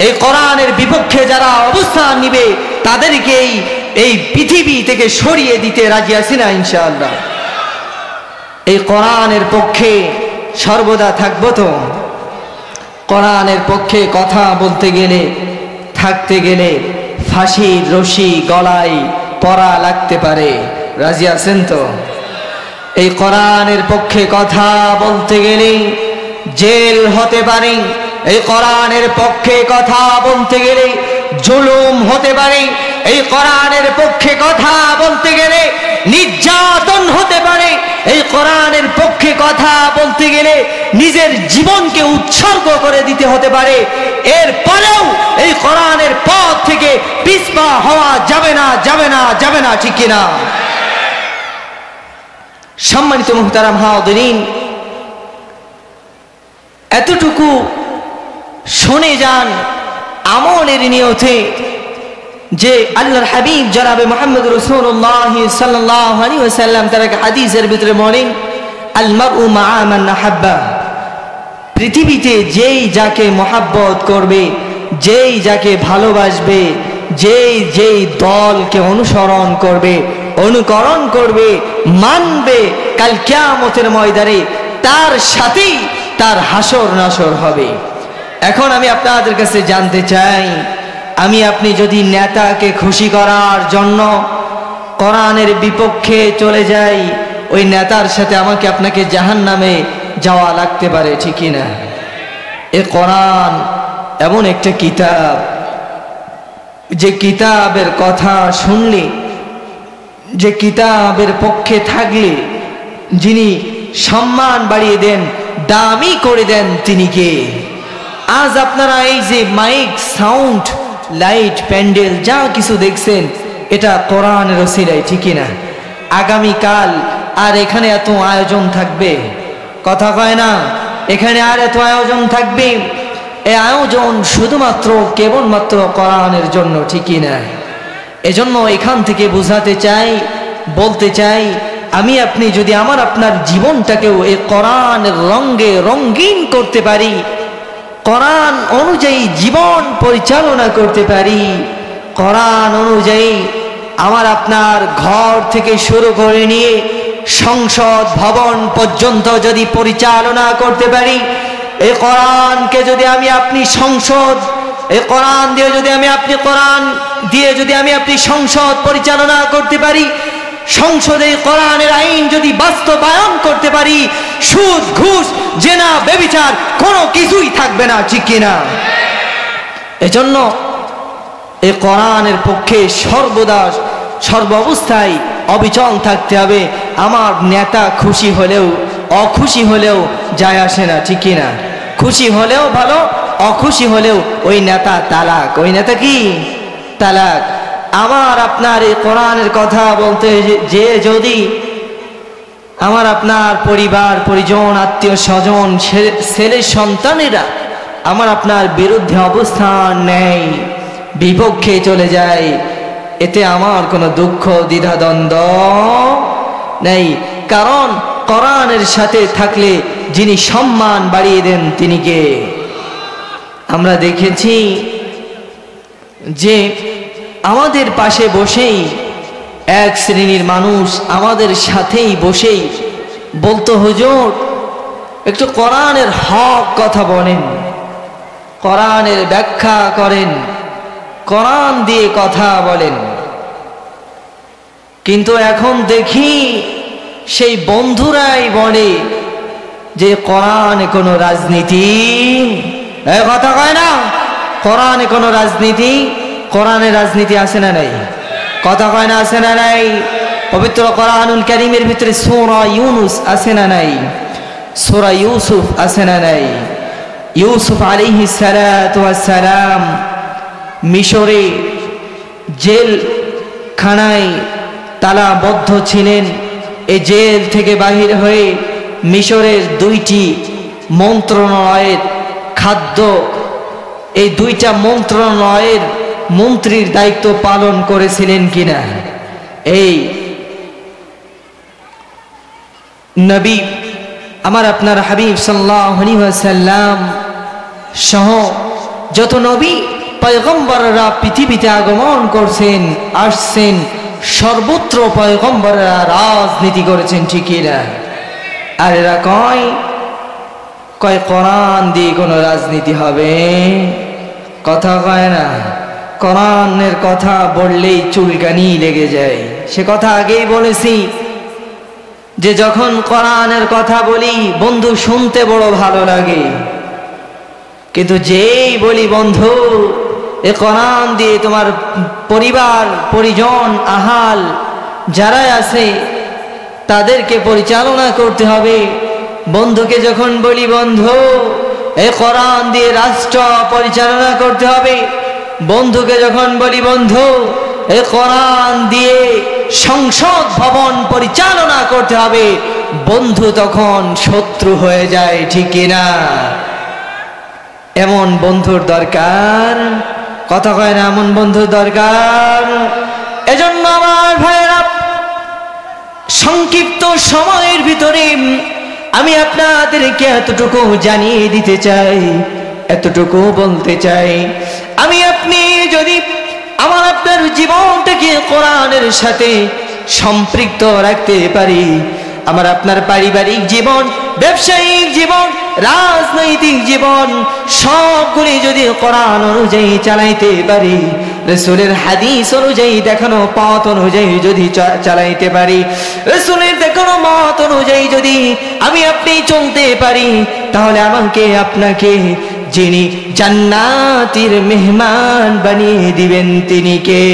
এই কোরআনের বিপক্ষে যারা অবস্থান নিবে তাদেরকে এই পৃথিবী থেকে সরিয়ে দিতে রাজি আছি না ইনশাআল্লাহ? এই কোরআনের পক্ষে সর্বদা থাকবো তো? কোরআনের পক্ষে কথা বলতে গেলে, থাকতে গেলে ফাঁসির রশি গলায় পরা লাগতে পারে। রাজি আছেন তো? এই কোরআনের পক্ষে কথা বলতে গেলে জেল হতে পারে। এই কোরআনের পক্ষে কথা বলতে গেলে জুলুম হতে পারে। এই কোরআনের পক্ষে কথা বলতে গেলে নির্যাতন হতে পারে। এই কোরআনের পক্ষে কথা বলতে গেলে নিজের জীবনকে উৎসর্গ করে দিতে হতে পারে। এরপরেও এই কোরআনের পথ থেকে পিছপা হওয়া যাবে না, যাবে না, যাবে না। ঠিক কিনা? সম্মানিত মুহতারাম হাজিরিন, এতটুকু শুনে যান আমলের নিয়তে যে আল্লাহর হাবিব জনাবে মুহাম্মদ রাসূলুল্লাহ সাল্লাল্লাহু আলাইহি ওয়াসাল্লাম তার এক হাদিসের ভিতরে বলেন, আল মারউ মা'a মান আহাব্বা, পৃথিবীতে যেই যাকে মহব্বত করবে, যেই যাকে ভালোবাসবে, যেই দলকে অনুসরণ করবে, অনুকরণ করবে, মানবে, কাল কিয়ামতের ময়দানে তার সাথেই তার হাসর নাসর হবে। এখন আমি আপনাদের কাছে জানতে চাই, আমি আপনি যদি নেতাকে খুশি করার জন্য কোরআনের বিপক্ষে চলে যাই, ওই নেতার সাথে আমাকে আপনাকে জাহান্নামে যাওয়া লাগতে পারে। ঠিক না? এ কোরআন এমন একটা কিতাব, যে কিতাবের কথা শুনলে, যে কিতাবের পক্ষে থাকলে যিনি সম্মান বাড়িয়ে দেন, দামি করে দেন, তিনি কে? আজ আপনারা এই যে মাইক, সাউন্ড, লাইট, প্যান্ডেল যা কিছু দেখছেন, এটা কোরআনের ওসিলায়। ঠিক না? আগামীকাল আর এখানে এত আয়োজন থাকবে, কথা কয় না? এখানে আর এত আয়োজন থাকবে, এই আয়োজন শুধুমাত্র কেবলমাত্র কোরআনের জন্য। ঠিক না? এজন্য এখান থেকে বোঝাতে চাই, বলতে চাই, আমি আপনি যদি আমার আপনার জীবনটাকেও এই কোরআনের রঙে রঙিন করতে পারি, কোরআন অনুযায়ী জীবন পরিচালনা করতে পারি, কোরআন অনুযায়ী আমার আপনার ঘর থেকে শুরু করে নিয়ে সংসদ ভবন পর্যন্ত যদি পরিচালনা করতে পারি, এই কোরআনকে যদি আমি আপনি সংসদ, এই কোরআন দিয়ে যদি আমি আপনি, কোরআন দিয়ে যদি আমি আপনি সংসদ পরিচালনা করতে পারি, সংসদে কোরআনের আইন যদি বাস্তবায়ন করতে পারি, সুদ, ঘুষ, জেনা, ব্যভিচার কোনো কিছুই থাকবে না। ঠিক কিনা? এজন্য এই কোরআনের পক্ষে সর্বদা সর্ব অবস্থায় অবিচল থাকতে হবে। আমার নেতা খুশি হলেও অখুশি হলেও যায় আসে না, ঠিক কি না? খুশি হলেও ভালো, অখুশি হলেও ওই নেতা তালাক, ওই নেতা কি তালাক। আমার আপনার এই কোরআনের কথা বলতে যে যদি আমার আপনার পরিবার পরিজন আত্মীয় স্বজন ছেলে সন্তানেরা আমার আপনার বিরুদ্ধে অবস্থান নেয়, বিপক্ষে চলে যায়, এতে আমার কোনো দুঃখ দ্বিধাদ্বন্দ্ব নেই। কারণ কোরআনের সাথে থাকলে যিনি সম্মান বাড়িয়ে দেন তিনি কে? আমরা দেখেছি যে আমাদের পাশে বসেই এক শ্রেণীর মানুষ আমাদের সাথেই বসেই বলতো, হুজুর একটু কোরআনের হক কথা বলেন, কোরআনের ব্যাখ্যা করেন, কোরআন দিয়ে কথা বলেন। কিন্তু এখন দেখি সেই বন্ধুরাই বলে যে কোরআনে কোনো রাজনীতি, কথা কয় না, কোরআনে কোনো রাজনীতি। কোরআনে রাজনীতি আছে না নাই? কথা কয় না, আছে না নাই? পবিত্র কোরআনুল কারীমের ভিতরে সূরা ইউনুস আছে না নাই? সূরা ইউসুফ আছে না নাই? ইউসুফ আলাইহিস সালাতু ওয়াস সালাম মিশরে জেলখানায় তালাবদ্ধ ছিলেন। এই জেল থেকে বাহির হয়ে মিশরের 2টি মন্ত্রণালয়ের খাদ্য, এই 2টা মন্ত্রণালয়ের মন্ত্রীর দায়িত্ব পালন করেছিলেন কিনা? এই নবী আমার আপনার হাবিব সাল্লাল্লাহু আলাইহি ওয়াসাল্লাম সহ যত নবী পয়গম্বররা পৃথিবীতে আগমন করছেন আসছেন, সর্বত্র পয়গম্বররা রাজনীতি করেছেন, ঠিক না? আর এরা কয় কোরআন দিয়ে কোনো রাজনীতি হবে, কথা কয় না। কোরআনের কথা বললেই চুলকানি লেগে যায়। সে কথা আগেই বলেছি যে যখন কোরআনের কথা বলি বন্ধু শুনতে বড় ভালো লাগে, কিন্তু যেই বলি বন্ধু এ কোরআন দিয়ে তোমার পরিবার পরিজন আহাল যারা আছে তাদেরকে পরিচালনা করতে হবে, বন্ধুকে যখন বলি বন্ধু এ কোরআন দিয়ে রাষ্ট্র পরিচালনা করতে হবে, বন্ধুকে যখন বলি বন্ধু এ কোরআন দিয়ে সংসদ ভবন পরিচালনা করতে হবে, বন্ধু তখন শত্রু হয়ে যায়, ঠিক কিনা? এমন বন্ধুর দরকার, কথা কয় না, এমন বন্ধুর দরকার। এজন্য আমার ভাইয়েরা সংক্ষিপ্ত সময়ের ভিতরে আমি আপনাদেরকে এতটুকু জানিয়ে দিতে চাই, এতটুকু বলতে চাই, আমি আপনি যদি আমার আপনার জীবনটাকে কোরআনের সাথে সম্পৃক্ত রাখতে পারি, আমার আপনার পারিবারিক জীবন, ব্যবসায়িক জীবন, রাজনৈতিক জীবন সবগুলি যদি কোরআন অনুযায়ী চালাইতে পারি, রাসূলের হাদিস অনুযায়ী দেখানো পথ অনুযায়ী যদি চালাইতে পারি, রাসূলের দেখানো মত অনুযায়ী যদি আমি আপনি চলতে পারি, তাহলে আমাকে আপনাকে যিনি জান্নাতের মেহমান বানিয়ে দিবেন তিনি কে?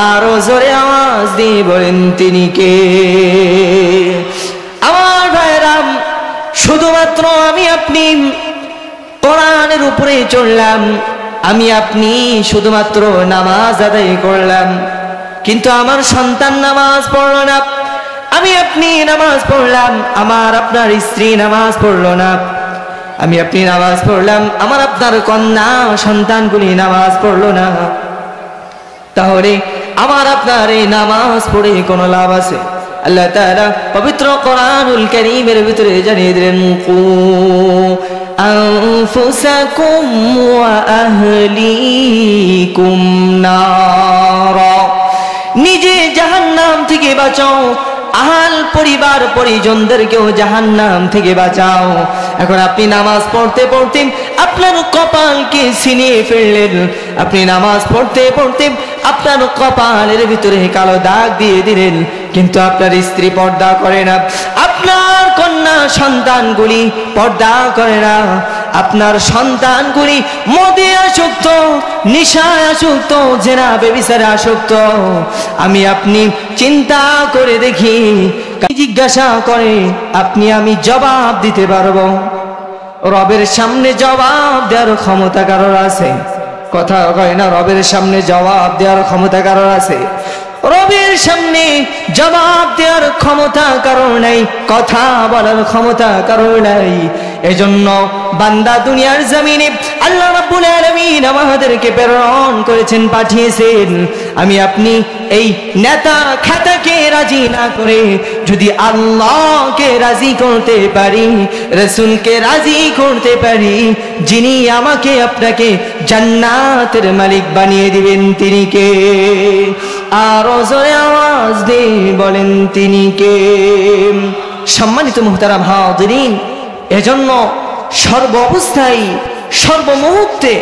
আরো জোরে আওয়াজ দিয়ে বলেন তিনি কে? আমার ভাইরা শুধুমাত্র আমি আপনি কোরআনের উপরে চললাম, আমি আপনি শুধুমাত্র নামাজ আদায় করলাম, কিন্তু আমার সন্তান নামাজ পড়ল না, আমি আপনি নামাজ পড়লাম, আমার আপনার স্ত্রী নামাজ পড়ল না, আমি আপনি নামাজ পড়লাম, আমার আপনার কন্যা সন্তানগুলি নামাজ পড়ল না, তাহলে আমার আপনার এই নামাজ পড়ে কোনো লাভ আছে? আল্লাহ তাআলা পবিত্র কোরআনুল কারীমের ভিতরে জানিয়ে দিলেন, কু আনফুসাকুম ওয়া আহলিকুম নারা, নিজে জাহান্নাম থেকে বাঁচাও, আহাল পরিবার পরিজনদেরকেও জাহান্নাম থেকে বাঁচাও। এখন আপনি নামাজ পড়তে পড়তে আপনার কপালকে ছিনিয়ে ফেললেন, আপনি নামাজ পড়তে পড়তে আপনার কপালের ভিতরে কালো দাগ দিয়ে দিলেন, কিন্তু আপনার স্ত্রী পর্দা করে না, আপনার কন্যা সন্তানগুলি পর্দা করে না, আপনার সন্তানগুলি মদে আসক্ত, নেশায় আসক্ত, জেনা ব্যভিচারে আসক্ত, আমি আপনি চিন্তা করে দেখি, জিজ্ঞাসা করে আপনি আমি জবাব দিতে পারবো? রবের সামনে জবাব দেওয়ার ক্ষমতা কারোর আছে? কথা কয় না, রবের সামনে জবাব দেওয়ার ক্ষমতা কারোর আছে? রবের সামনে জবাব দেওয়ার ক্ষমতা কারোর নাই, কথা বলার ক্ষমতা কারোর নাই। এজন্য বান্দা দুনিয়ার জমিনে আল্লাহ রাব্বুল আলামিন আমাদেরকে প্রেরণ করেছেন, পাঠিয়েছেন। আমি আপনি এই নেতা খাতাকে রাজি না করে যদি আল্লাহকে রাজি করতে পারি, রাসূলকে রাজি করতে পারি, যিনি আমাকে আপনাকে জান্নাতের মালিক বানিয়ে দিবেন, তিনি কে? আরো জোরে আওয়াজ দিয়ে বলেন তিনি কে? সম্মানিত মুহতারাম হাজিরিন, এজন্য সর্ব অবস্থায় সর্বমুহূর্তে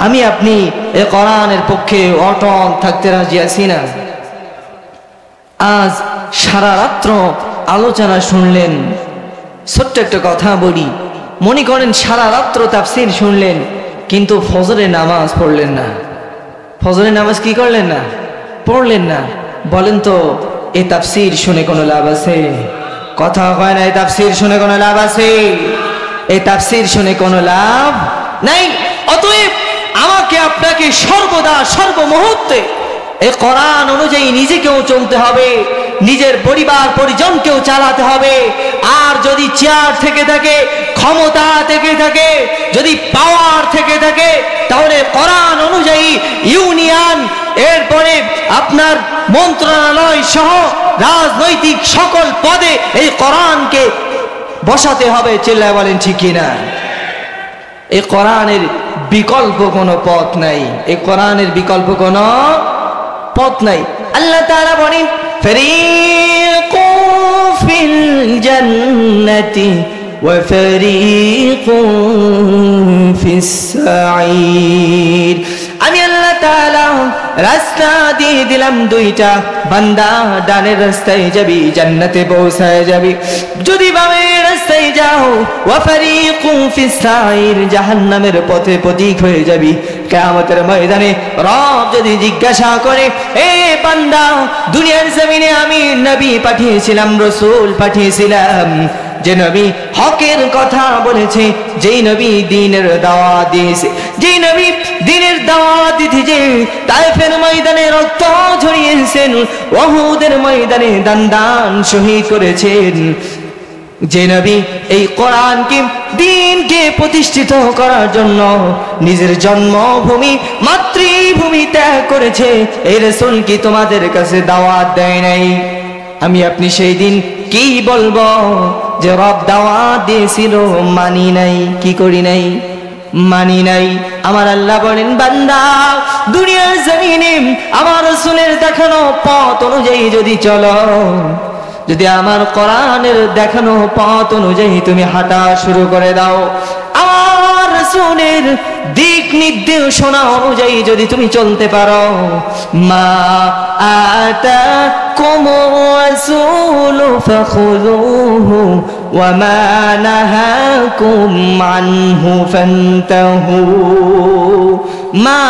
আমি আপনি এই কোরআনের পক্ষে অটল থাকতে রাজি আছি না? আজ সারা রাত্র আলোচনা শুনলেন, ছোট্ট একটা কথা বলি, মনে করেন সারা রাত্র তাফসীর শুনলেন কিন্তু ফজরের নামাজ পড়লেন না। ফজরের নামাজ কি করলেন না? পড়লেন না। বলেন তো এই তাফসীর শুনে কোনো লাভ আছে? কথা হয় না, এই তাফসীর শুনে কোনো লাভ আছে? এই তাফসীর শুনে কোনো লাভ নাই। অতএব আমাকে আপনাকে সর্বদা সর্বমুহূর্তে এই কোরআন অনুযায়ী নিজেকেও চলতে হবে, নিজের পরিবার পরিজনকেও চালাতে হবে। আর যদি চেয়ার থেকে থাকে, ক্ষমতা থেকে থাকে, যদি পাওয়ার থেকে থাকে, তাহলে কোরআন অনুযায়ী ইউনিয়ন, এরপরে আপনার মন্ত্রণালয় সহ রাজনৈতিক সকল পদে এই কোরআনকে বসাতে হবে। চিল্লায় বলেন ঠিক কিনা? এই কোরআনের বিকল্প কোনো পথ নাই, এই কোরআনের বিকল্প কোনো পথ নাই। আল্লাহ তাআলা বলেন ফারিকুন ফিল জান্নাতি ওয়া ফারিকুন ফিস সাঈর। আমি আল্লাহ তাআলা রাস্তা দিয়ে দিলাম দুইটা, বান্দা ডানের রাস্তায় যাবি জান্নাতে পৌঁছায় যাবি, যদি বামের রাস্তায় যাও ওয়া ফারিকুন ফিস সাঈর জাহান্নামের পথে পথিক হয়ে যাবি। কিয়ামতের ময়দানে রব যদি জিজ্ঞাসা করে, এ বান্দা, দুনিয়ার জমিনে আমি নবী পাঠিয়েছিলাম, রাসূল পাঠিয়েছিলাম, যে নবী হকের কথা বলেছে, যেই নবী দ্বীনের দাওয়াত দিয়েছে, যেই নবী দ্বীনের দাওয়াত দিয়েছে, তায়েফের ময়দানে রক্ত ঝরিয়েছেন, উহুদের ময়দানে দান শহীদ করেছেন, যে নবী এই কোরআনকে দ্বীনকে প্রতিষ্ঠিত করার জন্য নিজের জন্মভূমি মাতৃভূমি ত্যাগ করেছে, এই রাসূল কি তোমাদের কাছে দাওয়াত দেয় নাই? আমি আপনি সেই দিন কি বলবো যে রব দাওয়াত দিয়েছিল, মানি নাই, কি করি নাই? মানি নাই। আমার আল্লাহ বলেন, বান্দা, দুনিয়ার জমিনে আমার রাসূলের দেখানো পথ অনুযায়ী যদি চলো, যদি আমার কোরআনের দেখানো পথ অনুযায়ী তুমি হাঁটা শুরু করে দাও, আমার রাসূলের দিক নির্দেশনা অনুযায়ী যদি তুমি চলতে পারো, মা আতাকুমুর রাসূলু ফাখুযুহু ওয়া মা নাহাকুম আনহু ফান্তাহু। মা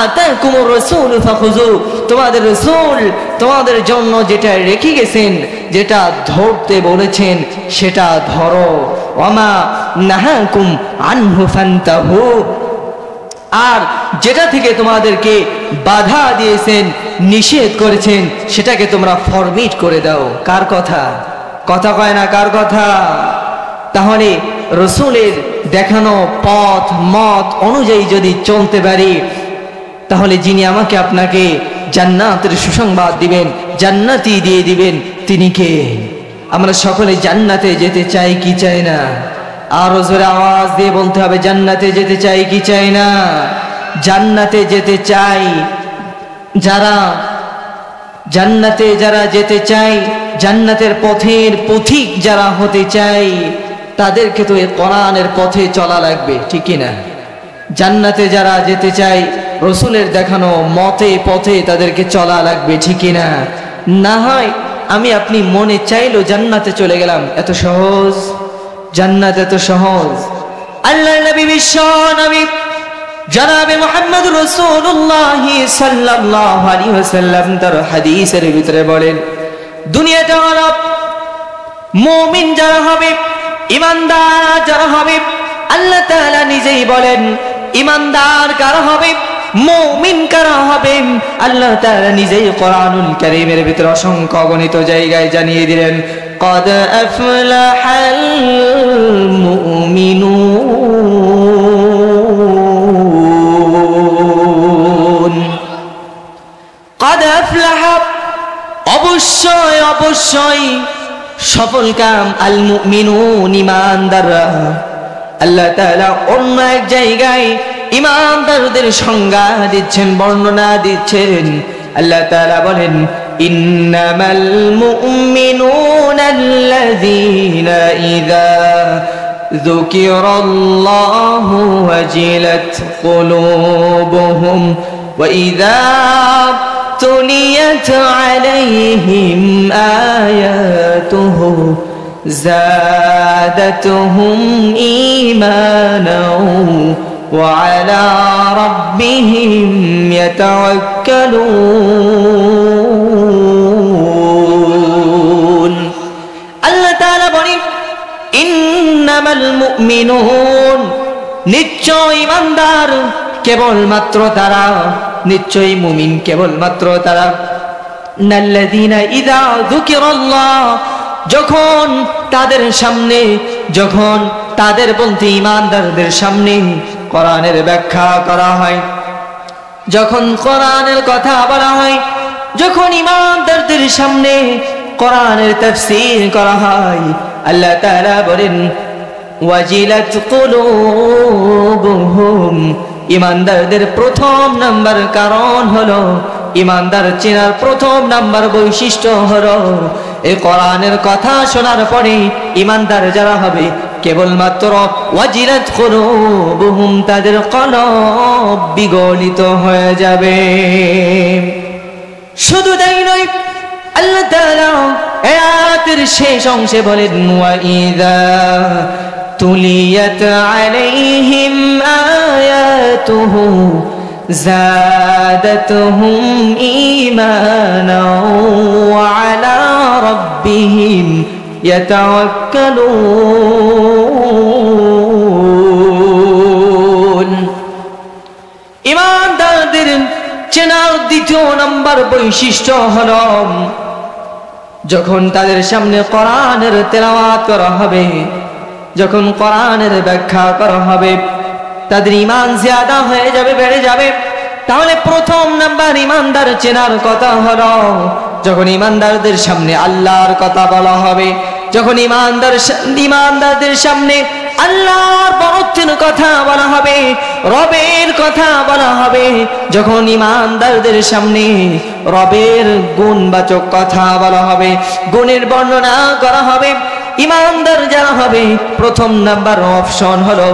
আতাকুমুর রাসূলু ফাখুযু, তোমাদের রাসূল তোমাদের জন্য যেটা রেখে গেছেন, যেটা ধরতে বলেছেন সেটা ধরো, ওয়া মা নাহাকুম আনহু ফান্তাহু, আর যেটা থেকে তোমাদেরকে বাধা দিয়েছেন, নিষেধ করেছেন, সেটাকে তোমরা ফরমিট করে দাও। কার কথা? কথা কয় না, কার কথা? তাহলে রাসূলের দেখানো পথ মত অনুযায়ী যদি চলতে পারি, তাহলে যিনি আমাকে আপনাকে জান্নাতের সুসংবাদ দিবেন, জান্নাতি দিয়ে দিবেন, তিনি কে? আমরা সকলে জান্নাতে যেতে চাই কি চাই না? আরো জোরে আওয়াজ দিয়ে বলতে হবে, জান্নাতে যেতে চাই কি চাই না? জান্নাতে যেতে চাই। যারা জান্নাতে যারা যেতে চাই, জান্নাতের পথের পথিক যারা হতে চাই, তাদেরকে তো এই কোরআনের পথে চলা লাগবে, ঠিক কি না? জান্নাতে যারা যেতে চাই, রাসূলের দেখানো মতে পথে তাদেরকে চলা লাগবে, ঠিক কি না? না হয় আমি আপনি মনে চাইলো জান্নাতে চলে গেলাম, এত সহজ? জান্নাত এত সহজ? আল্লাহর নবী বিশ্ব নবী জনাবে মুহাম্মদ রাসূলুল্লাহ সাল্লাল্লাহু আলাইহি ওয়াসাল্লাম তার হাদিসের ভিতরে বলেন, দুনিয়াটা হলো মুমিন যারা হবে, ঈমানদার যারা হবে, আল্লাহ তাআলা নিজেই বলেন ঈমানদার কারা হবে, মুমিন কারা হবে, আল্লাহ তাআলা নিজেই কোরআনুল কারীমের ভিতরে অসংখ্য অগণিত জায়গায় জানিয়ে দিলেন, قد أفلح المؤمنون قد أفلح অবশ্যই অবশ্যই সফল কাম আল মুমিনুন ঈমানদাররা। আল্লাহ তাআলা অন্য এক জায়গায় ঈমানদারদের সংজ্ঞা দিচ্ছেন, বর্ণনা দিচ্ছেন। আল্লাহ তাআলা বলেন, ইন্নামাল মুমিনুনা আল্লাযীনা ইযা যুকিরাল্লাহু ওয়াজিলাত কুলুবুহুম ওয়া ইযা তুলিয়াত আলাইহিম আয়াতুহু زادتهم إيمانا وعلى ربهم يتوكلون الله تعالى বলেন ইন্নামাল মুমিনুন, নিশ্চয় ঈমানদার কেবলমাত্র তারা, নিশ্চয়ই মুমিন কেবলমাত্র তারা, নাল্লাযীনা ইযা যুকিরাল্লাহ, যখন তাদের সামনে, যখন তাদের বলতে ঈমানদারদের সামনে কোরআনের ব্যাখ্যা করা হয়, যখন কোরআনের কথা বলা হয়, যখন ঈমানদারদের সামনে কোরআনের তাফসীর করা হয়, আল্লাহ তাআলা বলেন ওয়াজিলাত কুলুবুহুম, ঈমানদারদের প্রথম নাম্বার কারণ হলো, ঈমানদার চেনার প্রথম নাম্বার বৈশিষ্ট্য হলো এই কোরআনের কথা শোনার পরে ঈমানদার যারা হবে কেবলমাত্র ওয়াজিলাত কুলুবুহুম, তাদের কলব বিগলিত হয়ে যাবে। শুধু তাই নয়, আল্লাহ তাআলা আয়াতের শেষ অংশে বলেন ওয়া ইযা তুলিয়াত আলাইহিম আয়াতুহু زادتهم إيمانا وعلى ربهم يتوكلون ঈমানদারদের চেনার দ্বিতীয় নাম্বার বৈশিষ্ট্য হলো, যখন তাদের সামনে কোরআনের তেলাওয়াত করা হবে, যখন কোরআনের ব্যাখ্যা করা হবে, তাদের ঈমান জিয়াদা হয়ে যাবে, বেড়ে যাবে। তাহলে প্রথম নাম্বার ঈমানদার চেনার কথা হলো, যখন ঈমানদারদের সামনে আল্লাহর কথা বলা হবে, যখন ঈমানদারদের সামনে আল্লাহর বড়ত্বের কথা বলা হবে, রবের কথা বলা হবে, যখন ঈমানদারদের সামনে রবের গুণবাচক কথা বলা হবে, গুণের বর্ণনা করা হবে, ঈমানদার যারা হবে প্রথম নাম্বার অপশন হলো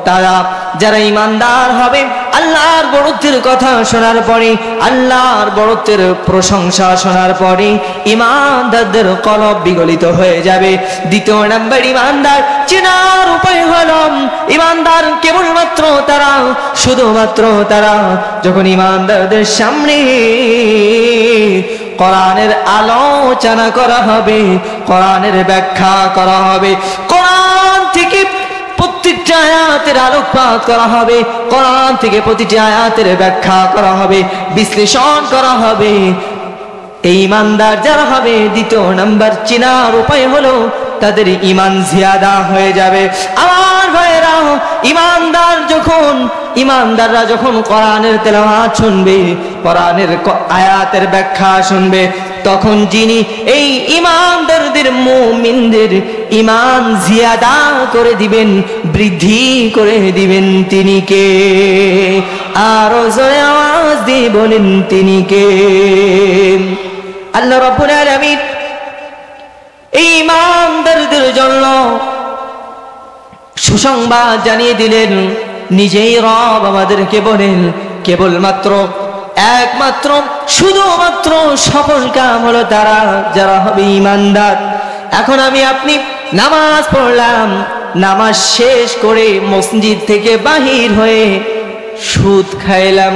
তারা যারা ঈমানদার হবে আল্লাহর বড়ত্বের কথা শোনার পরে, আল্লাহর বড়ত্বের প্রশংসা শোনার পরে ঈমানদারদের কলব বিগলিত হয়ে যাবে। দ্বিতীয় নাম্বার ঈমানদার চেনার উপায় হলো, ঈমানদার কেবলমাত্র তারা, শুধুমাত্র তারা, যখন ঈমানদারদের সামনে কোরআনের আলোচনা করা হবে, কোরআনের ব্যাখ্যা করা হবে, কোরআন থেকে প্রতিটি আয়াতের আলোকপাত করা হবে, কোরআন থেকে প্রতিটি আয়াতের ব্যাখ্যা করা হবে, বিশ্লেষণ করা হবে, এই ঈমানদার যারা হবে দ্বিতীয় নাম্বার চেনার উপায় হলো তাদের ঈমান জিয়াদা হয়ে যাবে। আমার ভাইরা, ঈমানদাররা যখন কোরআনের তেলাওয়াত শুনবে, কোরআনের আয়াতের ব্যাখ্যা শুনবে, তখন যিনি এই ঈমানদারদের মুমিনদের ঈমান জিয়াদা করে দিবেন, বৃদ্ধি করে দিবেন, তিনি কে? আরো জোরে আওয়াজ দিয়ে বলেন তিনি কে? আল্লাহ রাব্বুল আলামিন এই ঈমানদারদের জন্য সুসংবাদ জানিয়ে দিলেন। নিজেই রব আমাদেরকে বলেন কেবলমাত্র একমাত্র শুধুমাত্র সফল কাম হলো তারা যারা হবে ঈমানদার। এখন আমি আপনি নামাজ পড়লাম, নামাজ শেষ করে মসজিদ থেকে বাহির হয়ে সুদ খাইলাম।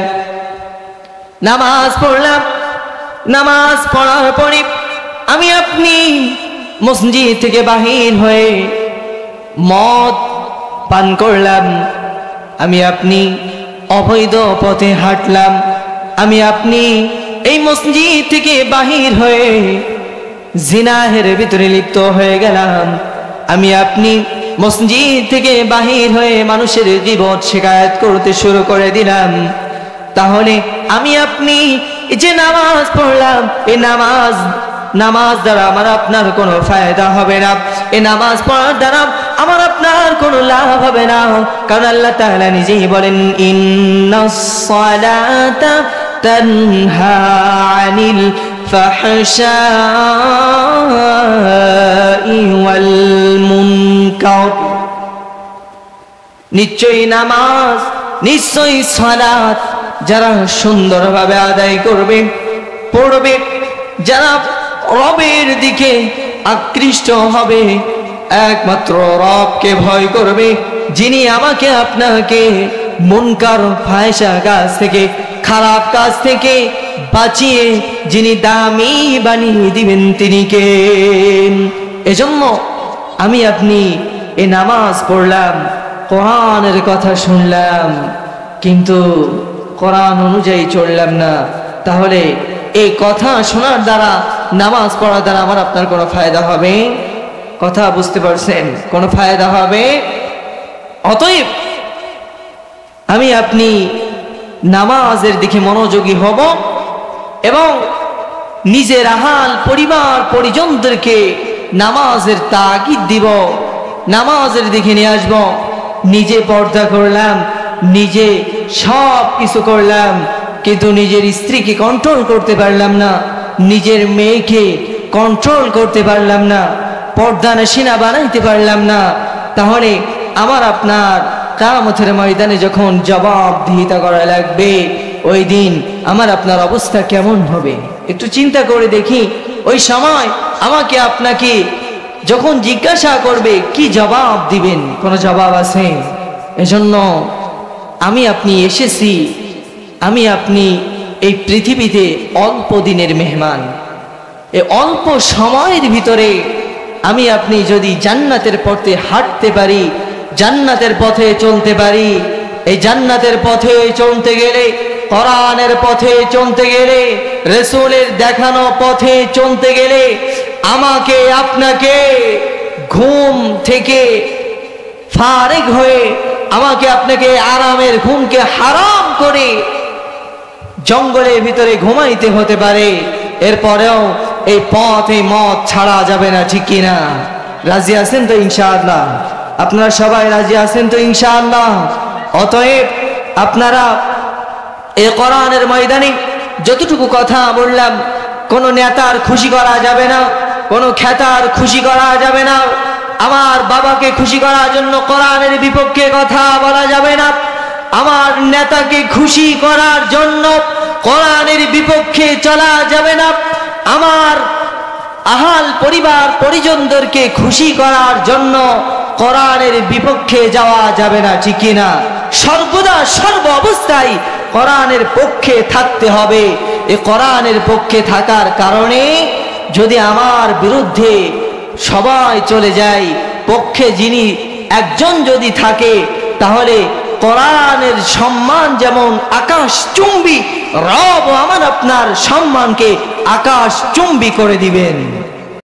নামাজ পড়লাম, নামাজ পড়ার পরে আমি আপনি মসজিদ থেকে বাহির হয়ে মদ পান করলাম। আমি আপনি অবৈধ পথে হাঁটলাম। আমি আপনি এই মসজিদ থেকে বাহির হয়ে জিনাহের ভিতরে লিপ্ত হয়ে গেলাম। আমি আপনি মসজিদ থেকে বাহির হয়ে মানুষের গীবত শিকায়াত করতে শুরু করে দিলাম। তাহলে আমি আপনি যে নামাজ পড়লাম, এই নামাজ দ্বারা আমার আপনার কোনো ফায়দা হবে না। এই নামাজ পড়ার দ্বারা আমার আপনার কোনো লাভ হবে না। কারণ আল্লাহ তাআলা নিজেই বলেন, ইন্নাস সালাতা তানহা আনিল ফাহশাই ওয়াল মুনকার। নিশ্চয়ই নামাজ, নিশ্চয়ই সালাত যারা সুন্দরভাবে আদায় করবে, পড়বে, যারা রবের দিকে আকৃষ্ট হবে, একমাত্র রবকে ভয় করবে, যিনি আমাকে আপনাকে মুনকার ফাহিশা কাজ থেকে, খারাপ কাজ থেকে বাঁচিয়ে যিনি দামি বানিয়ে দিবেন তিনি কে। এজন্য আমি আপনি এই নামাজ পড়লাম, কোরআনের কথা শুনলাম, কিন্তু কোরআন অনুযায়ী চললাম না। তাহলে এই কথা শোনার দ্বারা, নামাজ পড়ার দ্বারা আমার আপনার কোনো ফায়দা হবে? কথা বুঝতে পারছেন? কোনো ফায়দা হবে? অতএব আমি আপনি নামাজের দিকে মনোযোগী হব এবং নিজের আহাল পরিবার পরিজনদেরকে নামাজের তাগিদ দিব, নামাজের দিকে নিয়ে আসব। নিজে পর্দা করলাম, নিজে সব কিছু করলাম, কিন্তু নিজের স্ত্রীকে কন্ট্রোল করতে পারলাম না, নিজের মেয়েকে কন্ট্রোল করতে পারলাম না, পর্দানশীনা বানাইতে পারলাম না। তাহলে আমার আপনার কিয়ামতের ময়দানে যখন জবাবদিহিতা করা লাগবে, ওই দিন আমার আপনার অবস্থা কেমন হবে একটু চিন্তা করে দেখি। ওই সময় আমাকে আপনাকে যখন জিজ্ঞাসা করবে, কি জবাব দিবেন? কোনো জবাব আছে? এজন্য আমি আপনি এসেছি, আমি আপনি এই পৃথিবীতে অল্প দিনের মেহমান। এই অল্প সময়ের ভিতরে আমি আপনি যদি জান্নাতের পথে হাঁটতে পারি, জান্নাতের পথে চলতে পারি, এই জান্নাতের পথে চলতে গেলে, কোরআনের পথে চলতে গেলে, রাসূলের দেখানো পথে চলতে গেলে আমাকে আপনাকে ঘুম থেকে ফারিগ হয়ে, আমাকে আপনাকে আরামের ঘুমকে হারাম করে জঙ্গলের ভিতরে ঘুমাইতে হতে পারে। এরপরেও এই পথ, এই মত ছাড়া যাবে না, ঠিক কিনা? রাজি আছেন তো ইনশাআল্লাহ? আপনারা সবাই রাজি আছেন তো ইনশাআল্লাহ? অতএব আপনারা এই কোরআনের ময়দানে যতটুকু কথা বললাম, কোনো নেতার খুশি করা যাবে না, কোনো খেতার খুশি করা যাবে না, আমার বাবাকে খুশি করার জন্য কোরআনের বিপক্ষে কথা বলা যাবে না, আমার নেতাকে খুশি করার জন্য কোরআনের বিপক্ষে চলা যাবে না, আমার আহাল পরিবার পরিজনদেরকে খুশি করার জন্য কোরআনের বিপক্ষে যাওয়া যাবে না, ঠিক কিনা? সর্বদা সর্ব অবস্থায় কোরআনের পক্ষে থাকতে হবে। এই কোরআনের পক্ষে থাকার কারণে যদি আমার বিরুদ্ধে সবাই চলে যায়, পক্ষে যিনি একজন যদি থাকে, তাহলে কোরআনের সম্মান যেমন আকাশ চুম্বি, রব আমার আপনার সম্মানকে আকাশ চুম্বি করে দিবেন।